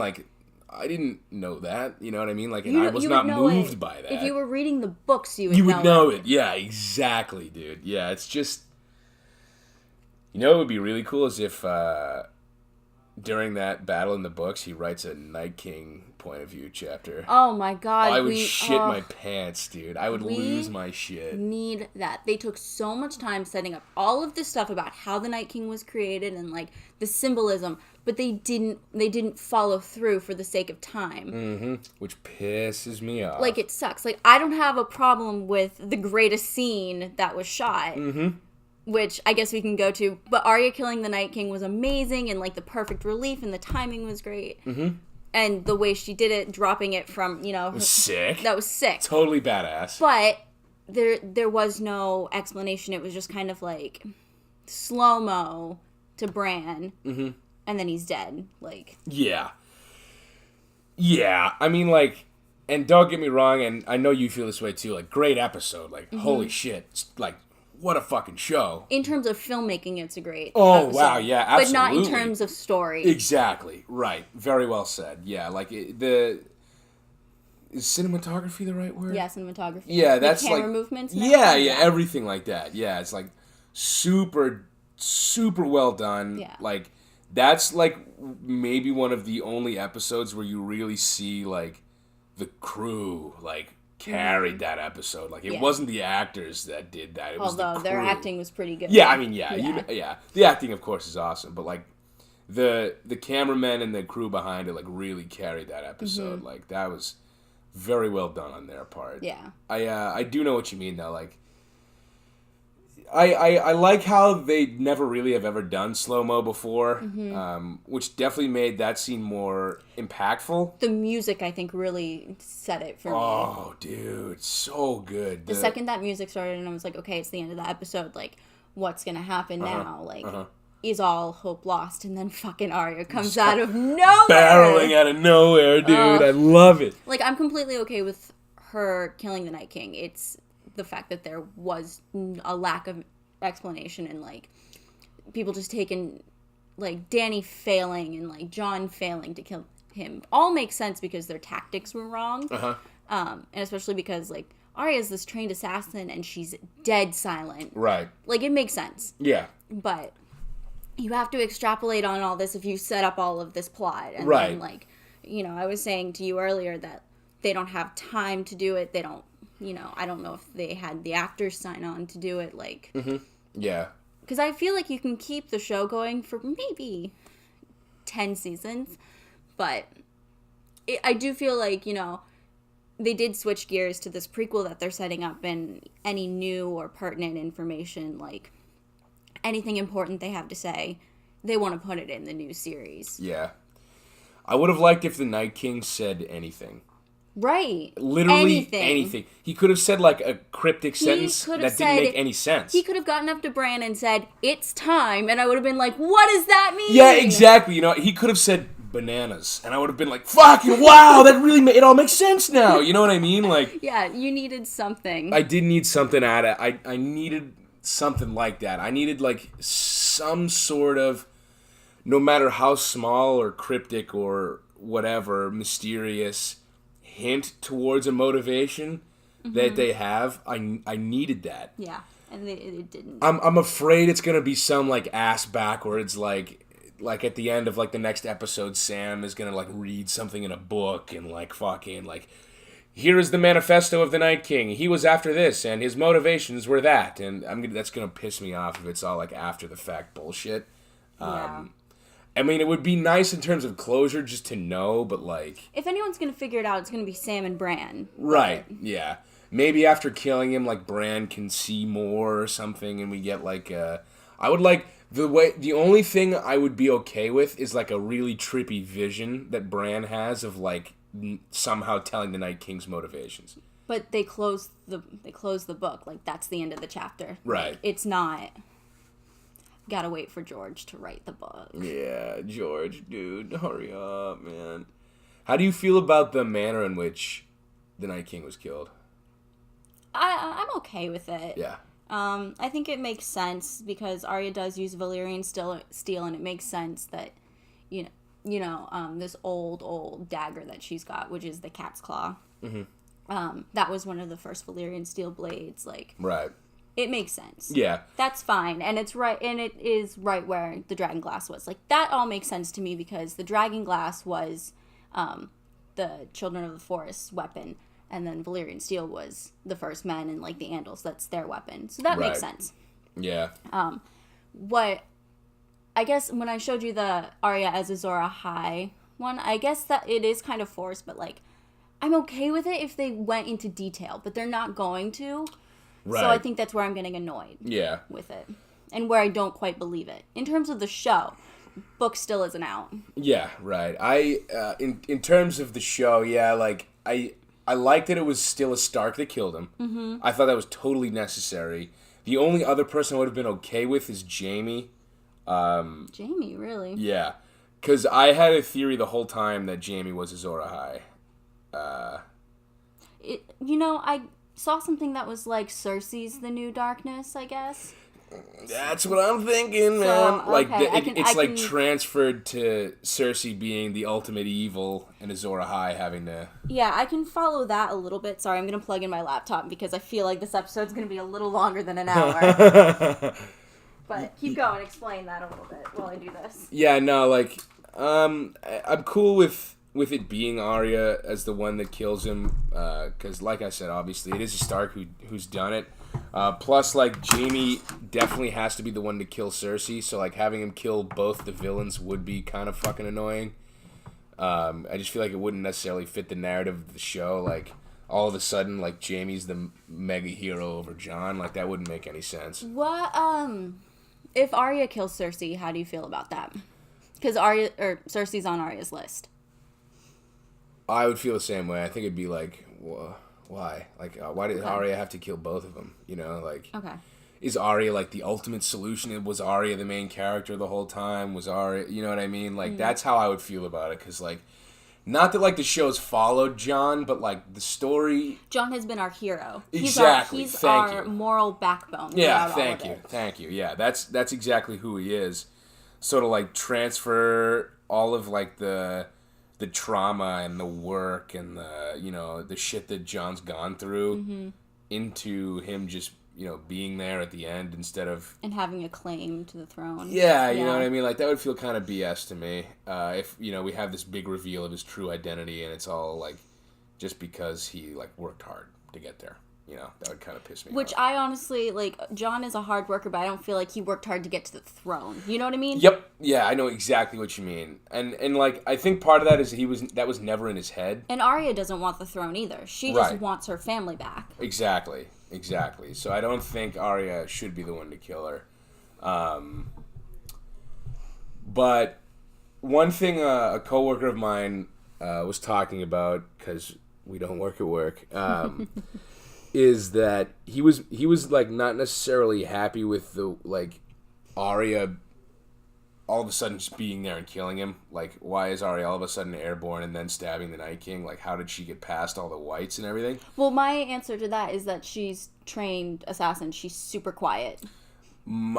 I didn't know that. You know what I mean? Like, and I was not moved by that. If you were reading the books, you would know it. Yeah, exactly, dude. Yeah, it's just... You know what would be really cool is if during that battle in the books, he writes a Night King point of view chapter. Oh my god. I would shit my pants, dude. I would lose my shit. Need that. They took so much time setting up all of this stuff about how the Night King was created and like the symbolism, but they didn't follow through for the sake of time. Mm-hmm. Which pisses me off. Like, it sucks. Like, I don't have a problem with the greatest scene that was shot. Mm-hmm. Which I guess we can go to. But Arya killing the Night King was amazing, and like the perfect relief, and the timing was great. Mm-hmm. And the way she did it, dropping it from, was sick. That was sick. Totally badass. But there was no explanation. It was just kind of like slow-mo to Bran, mm-hmm. and then he's dead. Like, yeah. I mean, like, and don't get me wrong, and I know you feel this way too. Like, great episode. Like, mm-hmm. Holy shit. It's, like, what a fucking show. In terms of filmmaking, it's a great episode. Wow, yeah, absolutely. But not in terms of story. Exactly, right. Very well said. Yeah, like, is cinematography the right word? Yeah, cinematography. Yeah, that's camera like... movements? Yeah, everything like that. Yeah, it's like super, super well done. Yeah. Like, that's like maybe one of the only episodes where you really see, like, the crew, like, carried that episode. Like, it wasn't the actors that did that. It was the crew. Their acting was pretty good. Yeah, I mean, the acting, of course, is awesome, but, like, the cameramen and the crew behind it, like, really carried that episode. Mm-hmm. Like, that was very well done on their part. Yeah. I do know what you mean, though. Like, I like how they never really have ever done slow-mo before, mm-hmm. Which definitely made that scene more impactful. The music, I think, really set it for me. Oh, dude, so good. The second that music started and I was like, okay, it's the end of the episode, like, what's going to happen now? Like, is all hope lost? And then fucking Arya comes out of nowhere! Barreling out of nowhere, dude. I love it. Like, I'm completely okay with her killing the Night King. It's the fact that there was a lack of explanation and, like, people just taking, like, Dany failing and, like, Jon failing to kill him all makes sense because their tactics were wrong. And especially because, like, Arya's this trained assassin and she's dead silent. Right. Like, it makes sense. Yeah. But you have to extrapolate on all this if you set up all of this plot. And right. then, like, you know, I was saying to you earlier that they don't have time to do it. They don't, you know, I don't know if they had the actors sign on to do it, like... Mm-hmm. Yeah. Because I feel like you can keep the show going for maybe 10 seasons, but I do feel like, you know, they did switch gears to this prequel that they're setting up, and any new or pertinent information, like anything important they have to say, they want to put it in the new series. Yeah. I would have liked if the Night King said anything. Right. Literally anything. He could have said, like, a cryptic sentence that didn't make any sense. He could have gotten up to Bran and said, "It's time," and I would have been like, what does that mean? Yeah, exactly. You know, he could have said bananas, and I would have been like, fucking wow, that really it all makes sense now. You know what I mean? Like, yeah, you needed something. I did need something out of it. I needed something like that. I needed, like, some sort of, no matter how small or cryptic or whatever, mysterious hint towards a motivation that they have. I needed that. Yeah, and it didn't. I'm afraid it's gonna be some, like, ass backwards, like at the end of, like, the next episode, Sam is gonna, like, read something in a book and, like, fucking, like, here is the manifesto of the Night King. He was after this, and his motivations were that. And that's gonna piss me off if it's all, like, after the fact bullshit. Yeah. I mean, it would be nice in terms of closure just to know, but, like... If anyone's going to figure it out, it's going to be Sam and Bran. Right, yeah. Maybe after killing him, like, Bran can see more or something, and we get, like, I would like... The only thing I would be okay with is, like, a really trippy vision that Bran has of, like, somehow telling the Night King's motivations. But they close the book. Like, that's the end of the chapter. Right. Like, it's not... Gotta wait for George to write the book. Yeah, George, dude, hurry up, man. How do you feel about the manner in which the Night King was killed? I'm okay with it. Yeah. I think it makes sense because Arya does use Valyrian steel, and it makes sense that, you know, this old dagger that she's got, which is the cat's claw. That was one of the first Valyrian steel blades. Like, right. It makes sense. Yeah. That's fine. And it's right, and it is right where the dragon glass was. Like, that all makes sense to me because the dragon glass was the Children of the Forest's weapon, and then Valyrian steel was the First Men and, like, the Andals. That's their weapon. So that makes sense. Yeah. What, I guess when I showed you the Arya as Azor Ahai one, I guess that it is kind of forced, but, like, I'm okay with it if they went into detail, but they're not going to. Right. So I think that's where I'm getting annoyed with it. And where I don't quite believe it. In terms of the show, book still isn't out. Yeah, right. In terms of the show, like, I liked that it was still a Stark that killed him. Mm-hmm. I thought that was totally necessary. The only other person I would have been okay with is Jaime. Jaime, really? Yeah. Because I had a theory the whole time that Jaime was Azor Ahai. I saw something that was like Cersei's the new darkness, I guess. That's what I'm thinking, man. Like, it's transferred to Cersei being the ultimate evil and Azor Ahai having to... Yeah, I can follow that a little bit. Sorry, I'm going to plug in my laptop because I feel like this episode's going to be a little longer than an hour. But keep going, explain that a little bit while I do this. Yeah, no, like, I'm cool with it being Arya as the one that kills him, because, like I said, obviously, it is a Stark who's done it. Plus, like, Jaime definitely has to be the one to kill Cersei, so, like, having him kill both the villains would be kind of fucking annoying. I just feel like it wouldn't necessarily fit the narrative of the show, like, all of a sudden, like, Jaime's the mega hero over Jon, like, that wouldn't make any sense. What, if Arya kills Cersei, how do you feel about that? Because Cersei's on Arya's list. I would feel the same way. I think it'd be like, why? Like, why did Arya have to kill both of them? You know, like, is Arya, like, the ultimate solution? Was Arya the main character the whole time? Was Arya, you know what I mean? Like, that's how I would feel about it. Because, like, not that, like, the show's followed Jon, but, like, the story... Jon has been our hero. Exactly. He's our moral backbone. Yeah, thank you. Yeah, that's exactly who he is. So to, like, transfer all of, like, the trauma and the work and the shit that Jon's gone through into him just, being there at the end instead of... And having a claim to the throne. Yeah, you know what I mean? Like, that would feel kind of BS to me. If, we have this big reveal of his true identity and it's all, like, just because he, like, worked hard to get there. That would kind of piss me off. Which I honestly, like, Jon is a hard worker, but I don't feel like he worked hard to get to the throne. You know what I mean? Yep. Yeah, I know exactly what you mean. And like, I think part of that is that was never in his head. And Arya doesn't want the throne either. She just wants her family back. Exactly. So I don't think Arya should be the one to kill her. But one thing a coworker of mine was talking about, because we don't work at work, is that he was like not necessarily happy with the, like, Arya all of a sudden just being there and killing him. Like, why is Arya all of a sudden airborne and then stabbing the Night King? Like, how did she get past all the whites and everything? Well, my answer to that is that she's trained assassin. She's super quiet. My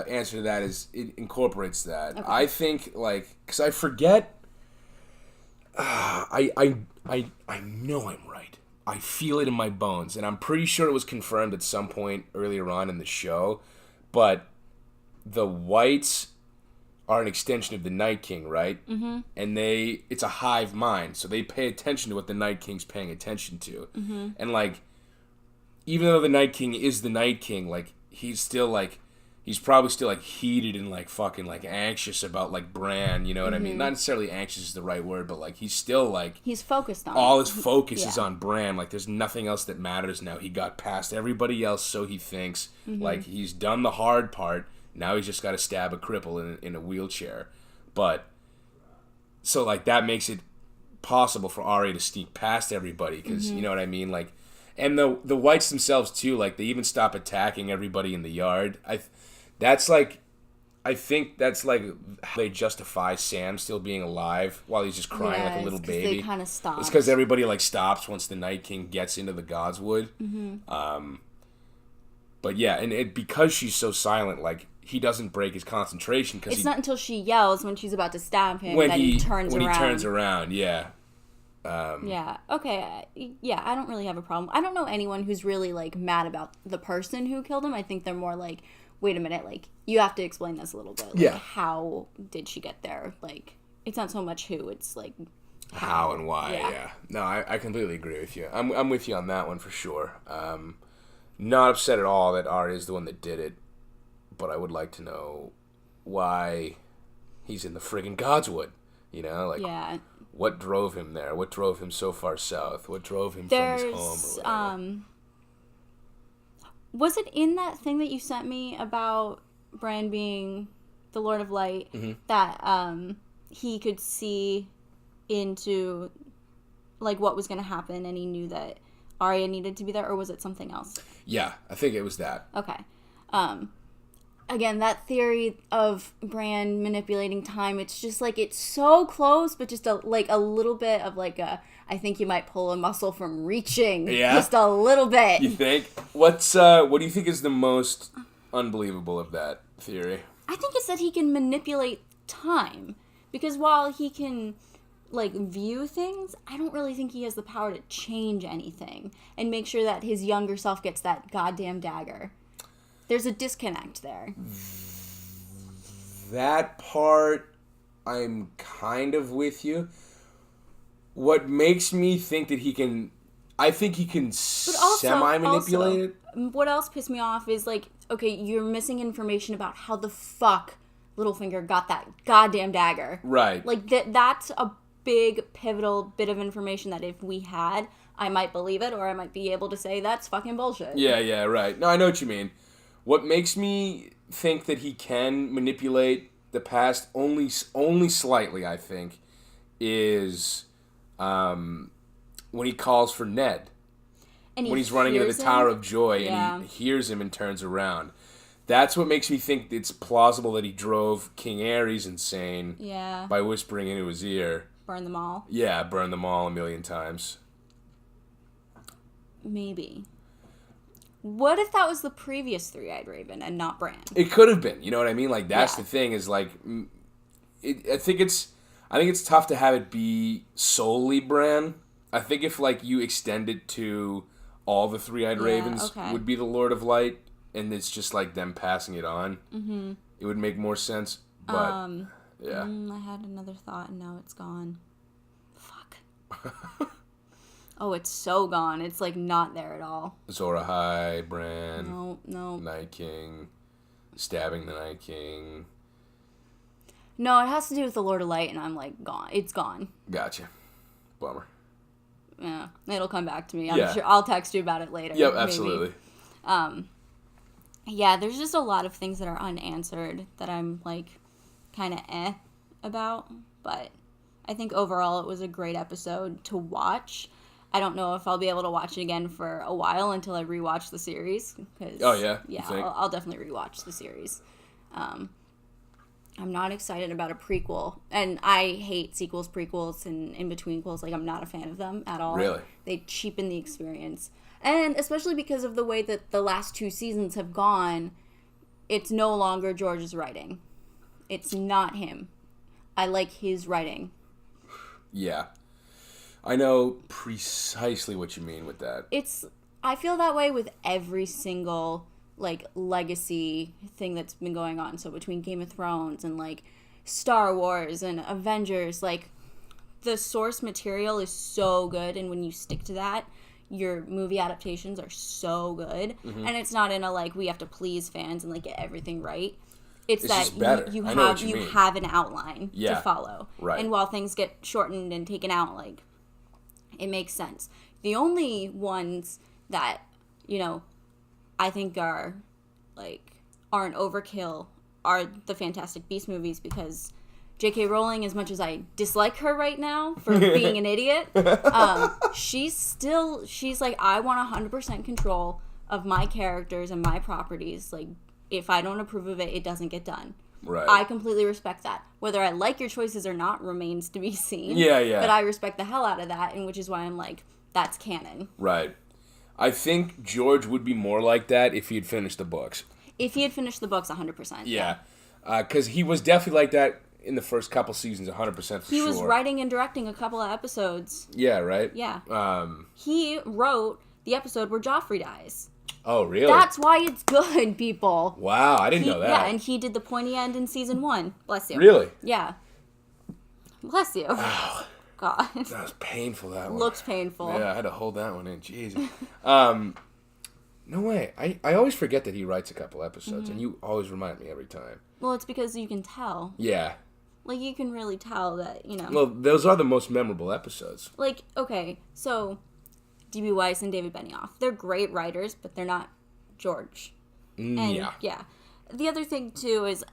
answer to that is it incorporates that. Okay. I think, like, because I forget. I know I'm right. I feel it in my bones, and I'm pretty sure it was confirmed at some point earlier on in the show, but the whites are an extension of the Night King, right? Mm-hmm. And it's a hive mind, so they pay attention to what the Night King's paying attention to. Mm-hmm. And, like, even though the Night King is the Night King, like, he's probably still, like, heated and, like, fucking, like, anxious about, like, Bran, you know what I mean? Not necessarily anxious is the right word, but, like, he's still, like... He's focused on all his focus is on Bran. Like, there's nothing else that matters now. He got past everybody else, so he thinks. Mm-hmm. Like, he's done the hard part. Now he's just got to stab a cripple in a wheelchair. But... So, like, that makes it possible for Arya to sneak past everybody, because, you know what I mean? Like... And the whites themselves, too, like, they even stop attacking everybody in the yard. I think that's like how they justify Sam still being alive while he's just crying like a little baby. They kind of stop. It's because everybody, like, stops once the Night King gets into the Godswood. Mm-hmm. But yeah, and because she's so silent, like, he doesn't break his concentration. It's not until she yells when she's about to stab him that he turns around. When he turns around, yeah. Yeah, okay. Yeah, I don't really have a problem. I don't know anyone who's really, like, mad about the person who killed him. I think they're more like, wait a minute, like, you have to explain this a little bit. Like, how did she get there? Like, it's not so much who, it's, like, how and why, yeah. No, I completely agree with you. I'm with you on that one for sure. Not upset at all that Arya is the one that did it, but I would like to know why he's in the friggin' Godswood. You know, like, what drove him there? What drove him so far south? What drove him from his home or whatever? Was it in that thing that you sent me about Bran being the Lord of Light that he could see into, like, what was going to happen and he knew that Arya needed to be there, or was it something else? Yeah, I think it was that. Okay. Again, that theory of Bran manipulating time, it's just, like, it's so close, but just, a little bit of, like, I think you might pull a muscle from reaching. Yeah? Just a little bit. You think? What do you think is the most unbelievable of that theory? I think it's that he can manipulate time. Because while he can, like, view things, I don't really think he has the power to change anything and make sure that his younger self gets that goddamn dagger. There's a disconnect there. That part, I'm kind of with you. What makes me think that he can... I think he can semi-manipulate it. What else pissed me off is, like, okay, you're missing information about how the fuck Littlefinger got that goddamn dagger. Right. Like, that's a big, pivotal bit of information that if we had, I might believe it, or I might be able to say that's fucking bullshit. Yeah, right. No, I know what you mean. What makes me think that he can manipulate the past only slightly, I think, is when he calls for Ned. And when he's running into the Tower of Joy and he hears him and turns around. That's what makes me think it's plausible that he drove King Aerys insane by whispering into his ear. Burn them all. Yeah, burn them all 1,000,000 times. Maybe. What if that was the previous Three-Eyed Raven and not Bran? It could have been. You know what I mean? Like, that's the thing is, like, I think it's tough to have it be solely Bran. I think if, like, you extend it to all the Three-Eyed Ravens would be the Lord of Light, and it's just, like, them passing it on, it would make more sense. But, yeah. I had another thought, and now it's gone. Fuck. Oh, it's so gone. It's, like, not there at all. Azor Ahai, Bran. No. Night King. Stabbing the Night King. No, it has to do with the Lord of Light, and I'm, like, gone. It's gone. Gotcha. Bummer. Yeah, it'll come back to me. I'm sure I'll text you about it later. Yep, absolutely. Yeah, there's just a lot of things that are unanswered that I'm, like, kind of about. But I think overall it was a great episode to watch. I don't know if I'll be able to watch it again for a while until I rewatch the series. Yeah, I'll definitely rewatch the series. I'm not excited about a prequel. And I hate sequels, prequels, and in-between-quels. Like, I'm not a fan of them at all. Really? They cheapen the experience. And especially because of the way that the last 2 seasons have gone, it's no longer George's writing. It's not him. I like his writing. Yeah. I know precisely what you mean with that. I feel that way with every single, like, legacy thing that's been going on. So between Game of Thrones and, like, Star Wars and Avengers, like, the source material is so good, and when you stick to that, your movie adaptations are so good. Mm-hmm. And it's not in a, like, we have to please fans and, like, get everything right. It's that you have an outline to follow. Right. And while things get shortened and taken out, like, it makes sense. The only ones that, you know, I think are, like, aren't overkill are the Fantastic Beasts movies, because J.K. Rowling, as much as I dislike her right now for being an idiot, she's like, I want 100% control of my characters and my properties. Like, if I don't approve of it, it doesn't get done. Right. I completely respect that. Whether I like your choices or not remains to be seen. Yeah. But I respect the hell out of that, and which is why I'm like, that's canon. Right. I think George would be more like that if he'd finished the books. If he had finished the books, 100%. Yeah. Because he was definitely like that in the first couple seasons, 100% for sure. He was writing and directing a couple of episodes. Yeah, right? Yeah. He wrote the episode where Joffrey dies. Oh, really? That's why it's good, people. Wow, I didn't know that. Yeah, and he did the pointy end in season 1. Bless you. Really? Yeah. Bless you. Wow. God. That was painful, that one. Looks painful. Yeah, I had to hold that one in. Jesus. No way. I always forget that he writes a couple episodes, and you always remind me every time. Well, it's because you can tell. Yeah. Like, you can really tell that, you know. Well, those are the most memorable episodes. Like, okay, so D.B. Weiss and David Benioff, they're great writers, but they're not George. And, yeah. The other thing, too, is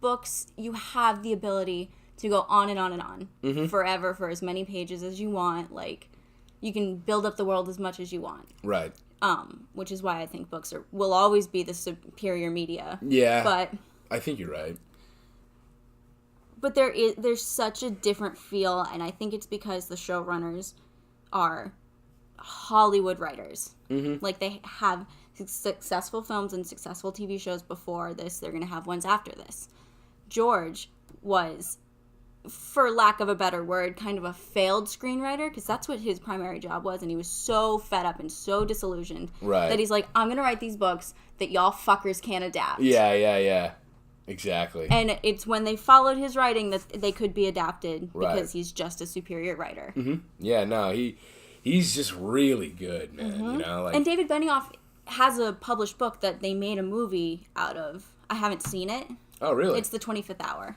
books, you have the ability to go on and on and on forever for as many pages as you want. Like, you can build up the world as much as you want. Right. Which is why I think books will always be the superior media. Yeah. But I think you're right. But there's such a different feel, and I think it's because the showrunners are Hollywood writers. Like, they have successful films and successful TV shows before this. They're going to have ones after this. George was, for lack of a better word, kind of a failed screenwriter, because that's what his primary job was, and he was so fed up and so disillusioned that he's like, I'm going to write these books that y'all fuckers can't adapt. Yeah. Exactly. And it's when they followed his writing that they could be adapted, because he's just a superior writer. Yeah, no, he's just really good, man. You know, like, and David Benioff has a published book that they made a movie out of. I haven't seen it. Oh, really? It's The 25th Hour.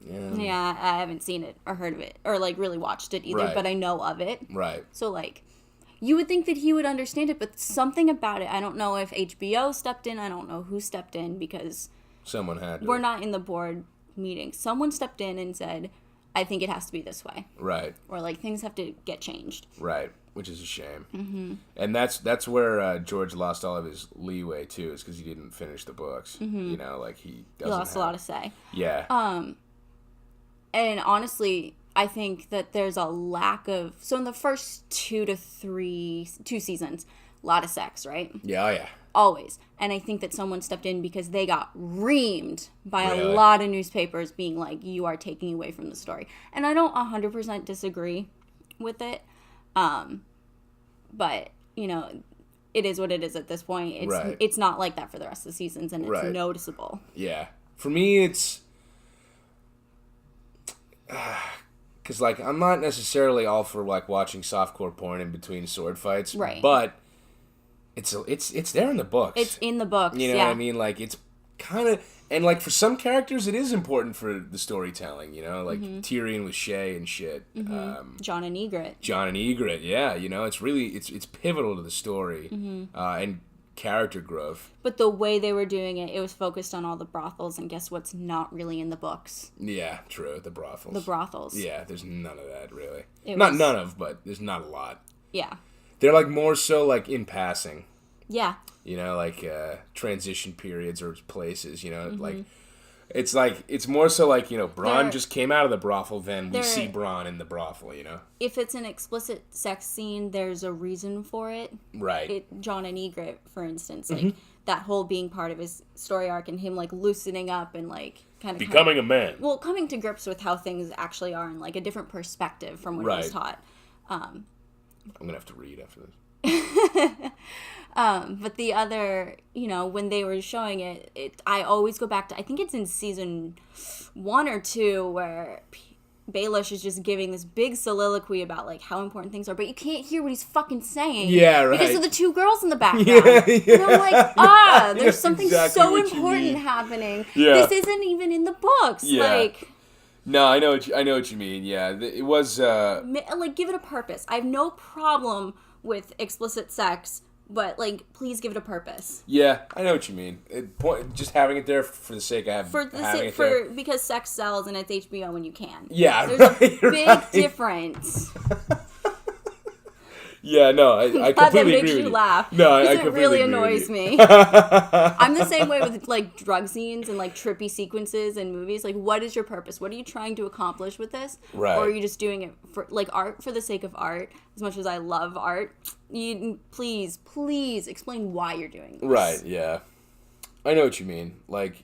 Yeah. Yeah, I haven't seen it or heard of it or, like, really watched it either, but I know of it. Right. So, like, you would think that he would understand it, but something about it, I don't know if HBO stepped in, I don't know who stepped in, because someone had to. We're not in the board meeting. Someone stepped in and said, I think it has to be this way. Right. Or, like, things have to get changed. Right. Which is a shame. And that's where George lost all of his leeway, too, is because he didn't finish the books. You know, like, he lost a lot of say. Yeah. And honestly, I think that there's a lack of... So in the first 2 seasons, a lot of sex, right? Yeah. Always. And I think that someone stepped in because they got reamed by a lot of newspapers being like, you are taking away from the story. And I don't 100% disagree with it. But, you know, it is what it is at this point. It's not like that for the rest of the seasons, and it's noticeable. Yeah. For me, it's... Because, like, I'm not necessarily all for, like, watching softcore porn in between sword fights. Right. But it's there in the books. It's in the books, You know what I mean? Like, it's kind of... And, like, for some characters, it is important for the storytelling, you know? Like, Tyrion with Shay and shit. Jon and Ygritte, yeah. You know, it's really... It's pivotal to the story. And character growth. But the way they were doing it, it was focused on all the brothels, and guess what's not really in the books? Yeah, true. The brothels. Yeah, there's none of that, really. None of, but there's not a lot. Yeah. They're, like, more so, like, in passing. Yeah. You know, like, transition periods or places, you know, like, it's more so like, you know, Bronn just came out of the brothel, then we see Bronn in the brothel, you know? If it's an explicit sex scene, there's a reason for it. Right. Jon and Ygritte, for instance, like, that whole being part of his story arc and him, like, loosening up and, like, becoming a man. Well, coming to grips with how things actually are and, like, a different perspective from what he was taught. I'm going to have to read after this. But the other, you know, when they were showing it, I always go back to, I think it's in season 1 or 2, where Baelish is just giving this big soliloquy about, like, how important things are, but you can't hear what he's fucking saying. Yeah, right. Because of the 2 girls in the background. And I'm like, there's something so important happening. Yeah. This isn't even in the books. Yeah. Like... No, I know what you mean. Yeah, it was... Like, give it a purpose. I have no problem with explicit sex, but, like, please give it a purpose. Yeah, I know what you mean. Just having it there for the sake of having it there. Because sex sells and it's HBO when you can. Yeah, There's a big difference. Yeah, no, I completely that agree makes with you you. laugh. No, I it completely really agree annoys with me. you. I'm the same way with like drug scenes and like trippy sequences in movies. Like, what is your purpose? What are you trying to accomplish with this? Right. Or are you just doing it for like art for the sake of art? As much as I love art, you please explain why you're doing this. Right. Yeah. I know what you mean. Like,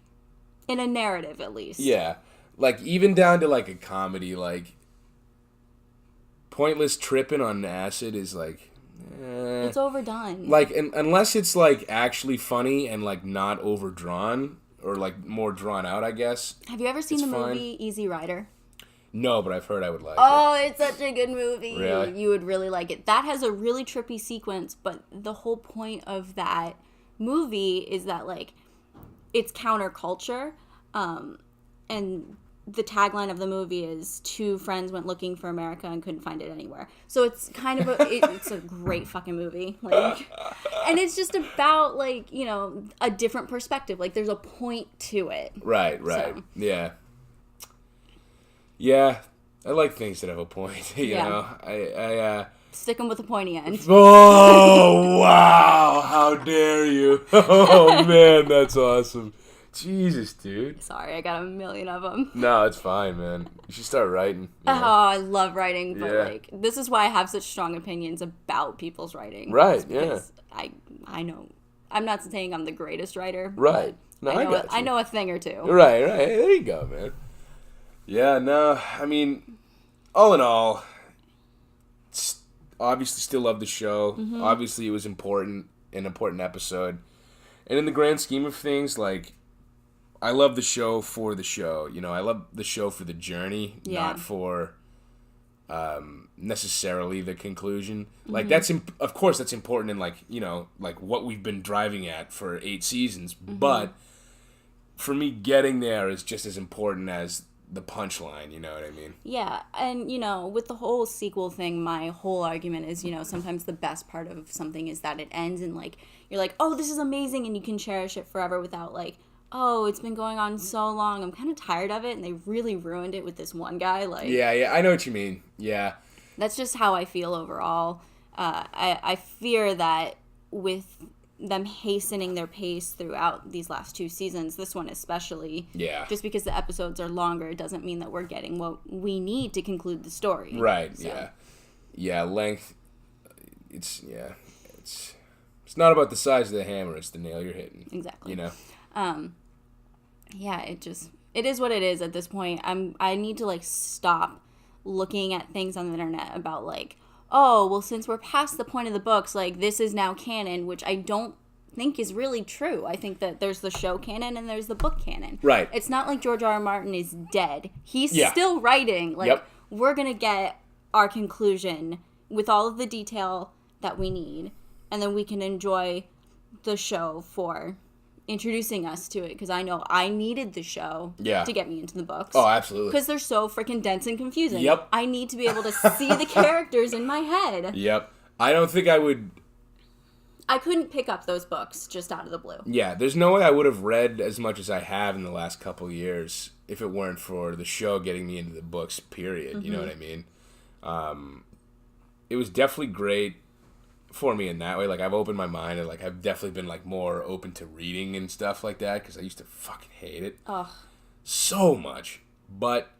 in a narrative, at least. yeah, like even down to like a comedy, like pointless tripping on acid is like. It's overdone. Like, unless it's, like, actually funny and, like, not overdrawn, or, like, more drawn out, I guess. Have you ever seen the movie Easy Rider? No, but I've heard I would like it. Oh, it's such a good movie. Really? You would really like it. That has a really trippy sequence, but the whole point of that movie is that, like, it's counterculture, and the tagline of the movie is two friends went looking for America and couldn't find it anywhere. So it's kind of it's a great fucking movie. Like, and it's just about, like, you know, a different perspective. Like, there's a point to it. Right. So. Yeah. Yeah. I like things that have a point, you know. I stick them with a pointy end. Oh, wow. How dare you. Oh, man, that's awesome. Jesus, dude. Sorry, I got a million of them. No, it's fine, man. You should start writing. Oh, I love writing, but like, this is why I have such strong opinions about people's writing. Right, yeah. I know. I'm not saying I'm the greatest writer. Right. No, I know a thing or two. Right. There you go, man. Yeah, no, I mean, all in all, obviously still love the show. Mm-hmm. Obviously it was an important episode. And in the grand scheme of things, like, I love the show for the show. You know, I love the show for the journey, not for necessarily the conclusion. Mm-hmm. Like, of course that's important in, like, you know, like what we've been driving at for 8 seasons. Mm-hmm. But for me, getting there is just as important as the punchline, you know what I mean? Yeah, and, you know, with the whole sequel thing, my whole argument is, you know, sometimes the best part of something is that it ends and, like, you're like, oh, this is amazing, and you can cherish it forever without, like, oh, it's been going on so long, I'm kind of tired of it, and they really ruined it with this one guy. Like, yeah, I know what you mean. Yeah. That's just how I feel overall. I fear that with them hastening their pace throughout these last 2 seasons, this one especially, just because the episodes are longer, it doesn't mean that we're getting what we need to conclude the story. Right, so. Yeah, length, it's not about the size of the hammer, it's the nail you're hitting. Exactly. You know? Yeah, it is what it is at this point. I need to, like, stop looking at things on the internet about, like, oh, well, since we're past the point of the books, like, this is now canon, which I don't think is really true. I think that there's the show canon and there's the book canon. Right. It's not like George R. R. Martin is dead. He's still writing. Like, we're going to get our conclusion with all of the detail that we need, and then we can enjoy the show for introducing us to it, because I know I needed the show to get me into the books. Oh, absolutely. Because they're so freaking dense and confusing. Yep. I need to be able to see the characters in my head. Yep. I don't think I would... I couldn't pick up those books just out of the blue. Yeah, there's no way I would have read as much as I have in the last couple of years if it weren't for the show getting me into the books, period. Mm-hmm. You know what I mean? It was definitely great for me in that way. Like, I've opened my mind, and, like, I've definitely been, like, more open to reading and stuff like that, because I used to fucking hate it so much. But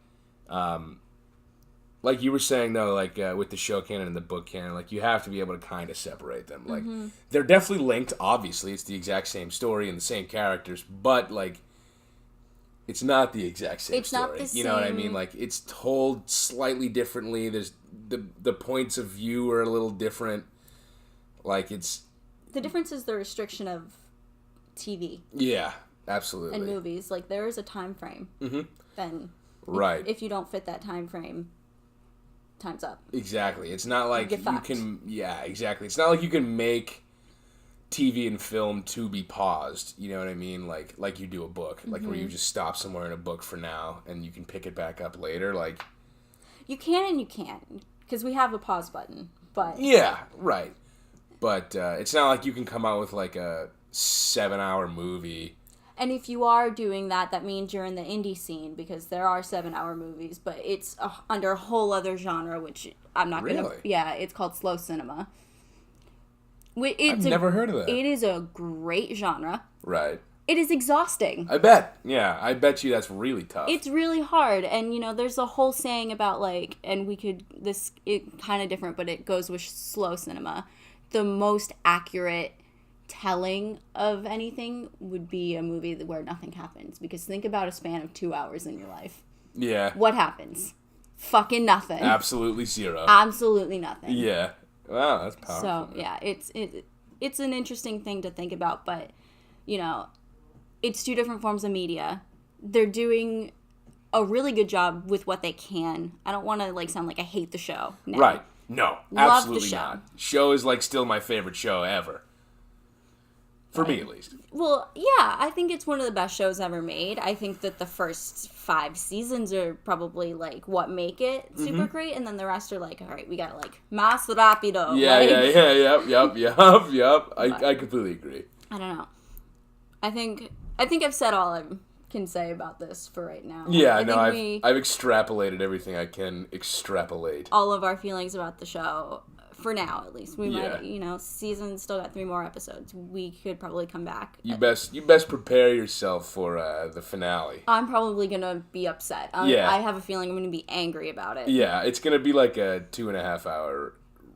like you were saying, though, like, with the show canon and the book canon, like, you have to be able to kind of separate them. Like, they're definitely linked, obviously. It's the exact same story and the same characters, but, like, it's not the exact same story. Not the same. You know what I mean? Like, it's told slightly differently. There's the points of view are a little different. Like, it's... The difference is the restriction of TV. Yeah, absolutely. And movies. Like, there is a time frame. Mm-hmm. Then, if you don't fit that time frame, time's up. Exactly. It's not like you can... Yeah, exactly. It's not like you can make TV and film to be paused. You know what I mean? Like you do a book. Like, where you just stop somewhere in a book for now, and you can pick it back up later. Like... You can and you can't. Because we have a pause button. But... Yeah, right. But it's not like you can come out with, like, a 7-hour movie. And if you are doing that, that means you're in the indie scene, because there are 7-hour movies, but it's under a whole other genre, which I'm not going to... Really? Yeah, it's called slow cinema. I've never heard of that. It is a great genre. Right. It is exhausting. I bet. Yeah, I bet you that's really tough. It's really hard. And, there's a whole saying about, and it kind of different, but it goes with slow cinema. The most accurate telling of anything would be a movie where nothing happens. Because think about a span of 2 hours in your life. Yeah. What happens? Fucking nothing. Absolutely zero. Absolutely nothing. Yeah. Wow, that's powerful. So, yeah, it's an interesting thing to think about, but, it's two different forms of media. They're doing a really good job with what they can. I don't want to, sound like I hate the show. No. Right. No, Love absolutely the show. not. Show is, still my favorite show ever. For me, at least. Well, yeah, I think it's one of the best shows ever made. I think that the first 5 seasons are probably, what make it super great, and then the rest are all right, we gotta, más rápido. Yep. I completely agree. I don't know. I think I've said all I can say about this for right now. Yeah, I've extrapolated everything I can extrapolate. All of our feelings about the show. For now, at least. We might, season still got 3 more episodes. We could probably come back. You best prepare yourself for the finale. I'm probably going to be upset. I have a feeling I'm going to be angry about it. Yeah, it's going to be like a 2.5 hour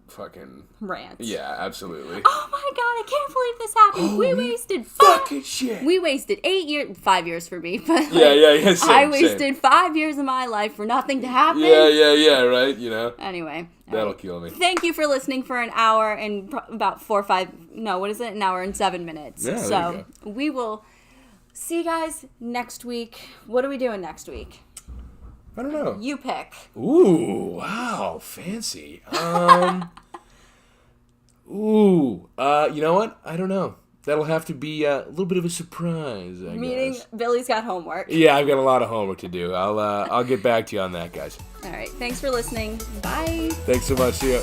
fucking... rant. Yeah, absolutely. Oh my god, I can't believe this happened. Holy we wasted... fucking shit. We wasted 8 years... 5 years for me, but... Yeah, same, I wasted 5 years of my life for nothing to happen. Yeah, right, Anyway... That'll kill me. Thank you for listening for an hour and about 4 or 5... No, what is it? An hour and 7 minutes. Yeah, so we will see you guys next week. What are we doing next week? I don't know. You pick. Ooh, wow, fancy. You know what? I don't know. That'll have to be a little bit of a surprise, I Meaning guess. Billy's got homework. Yeah, I've got a lot of homework to do. I'll get back to you on that, guys. All right. Thanks for listening. Bye. Thanks so much. See ya.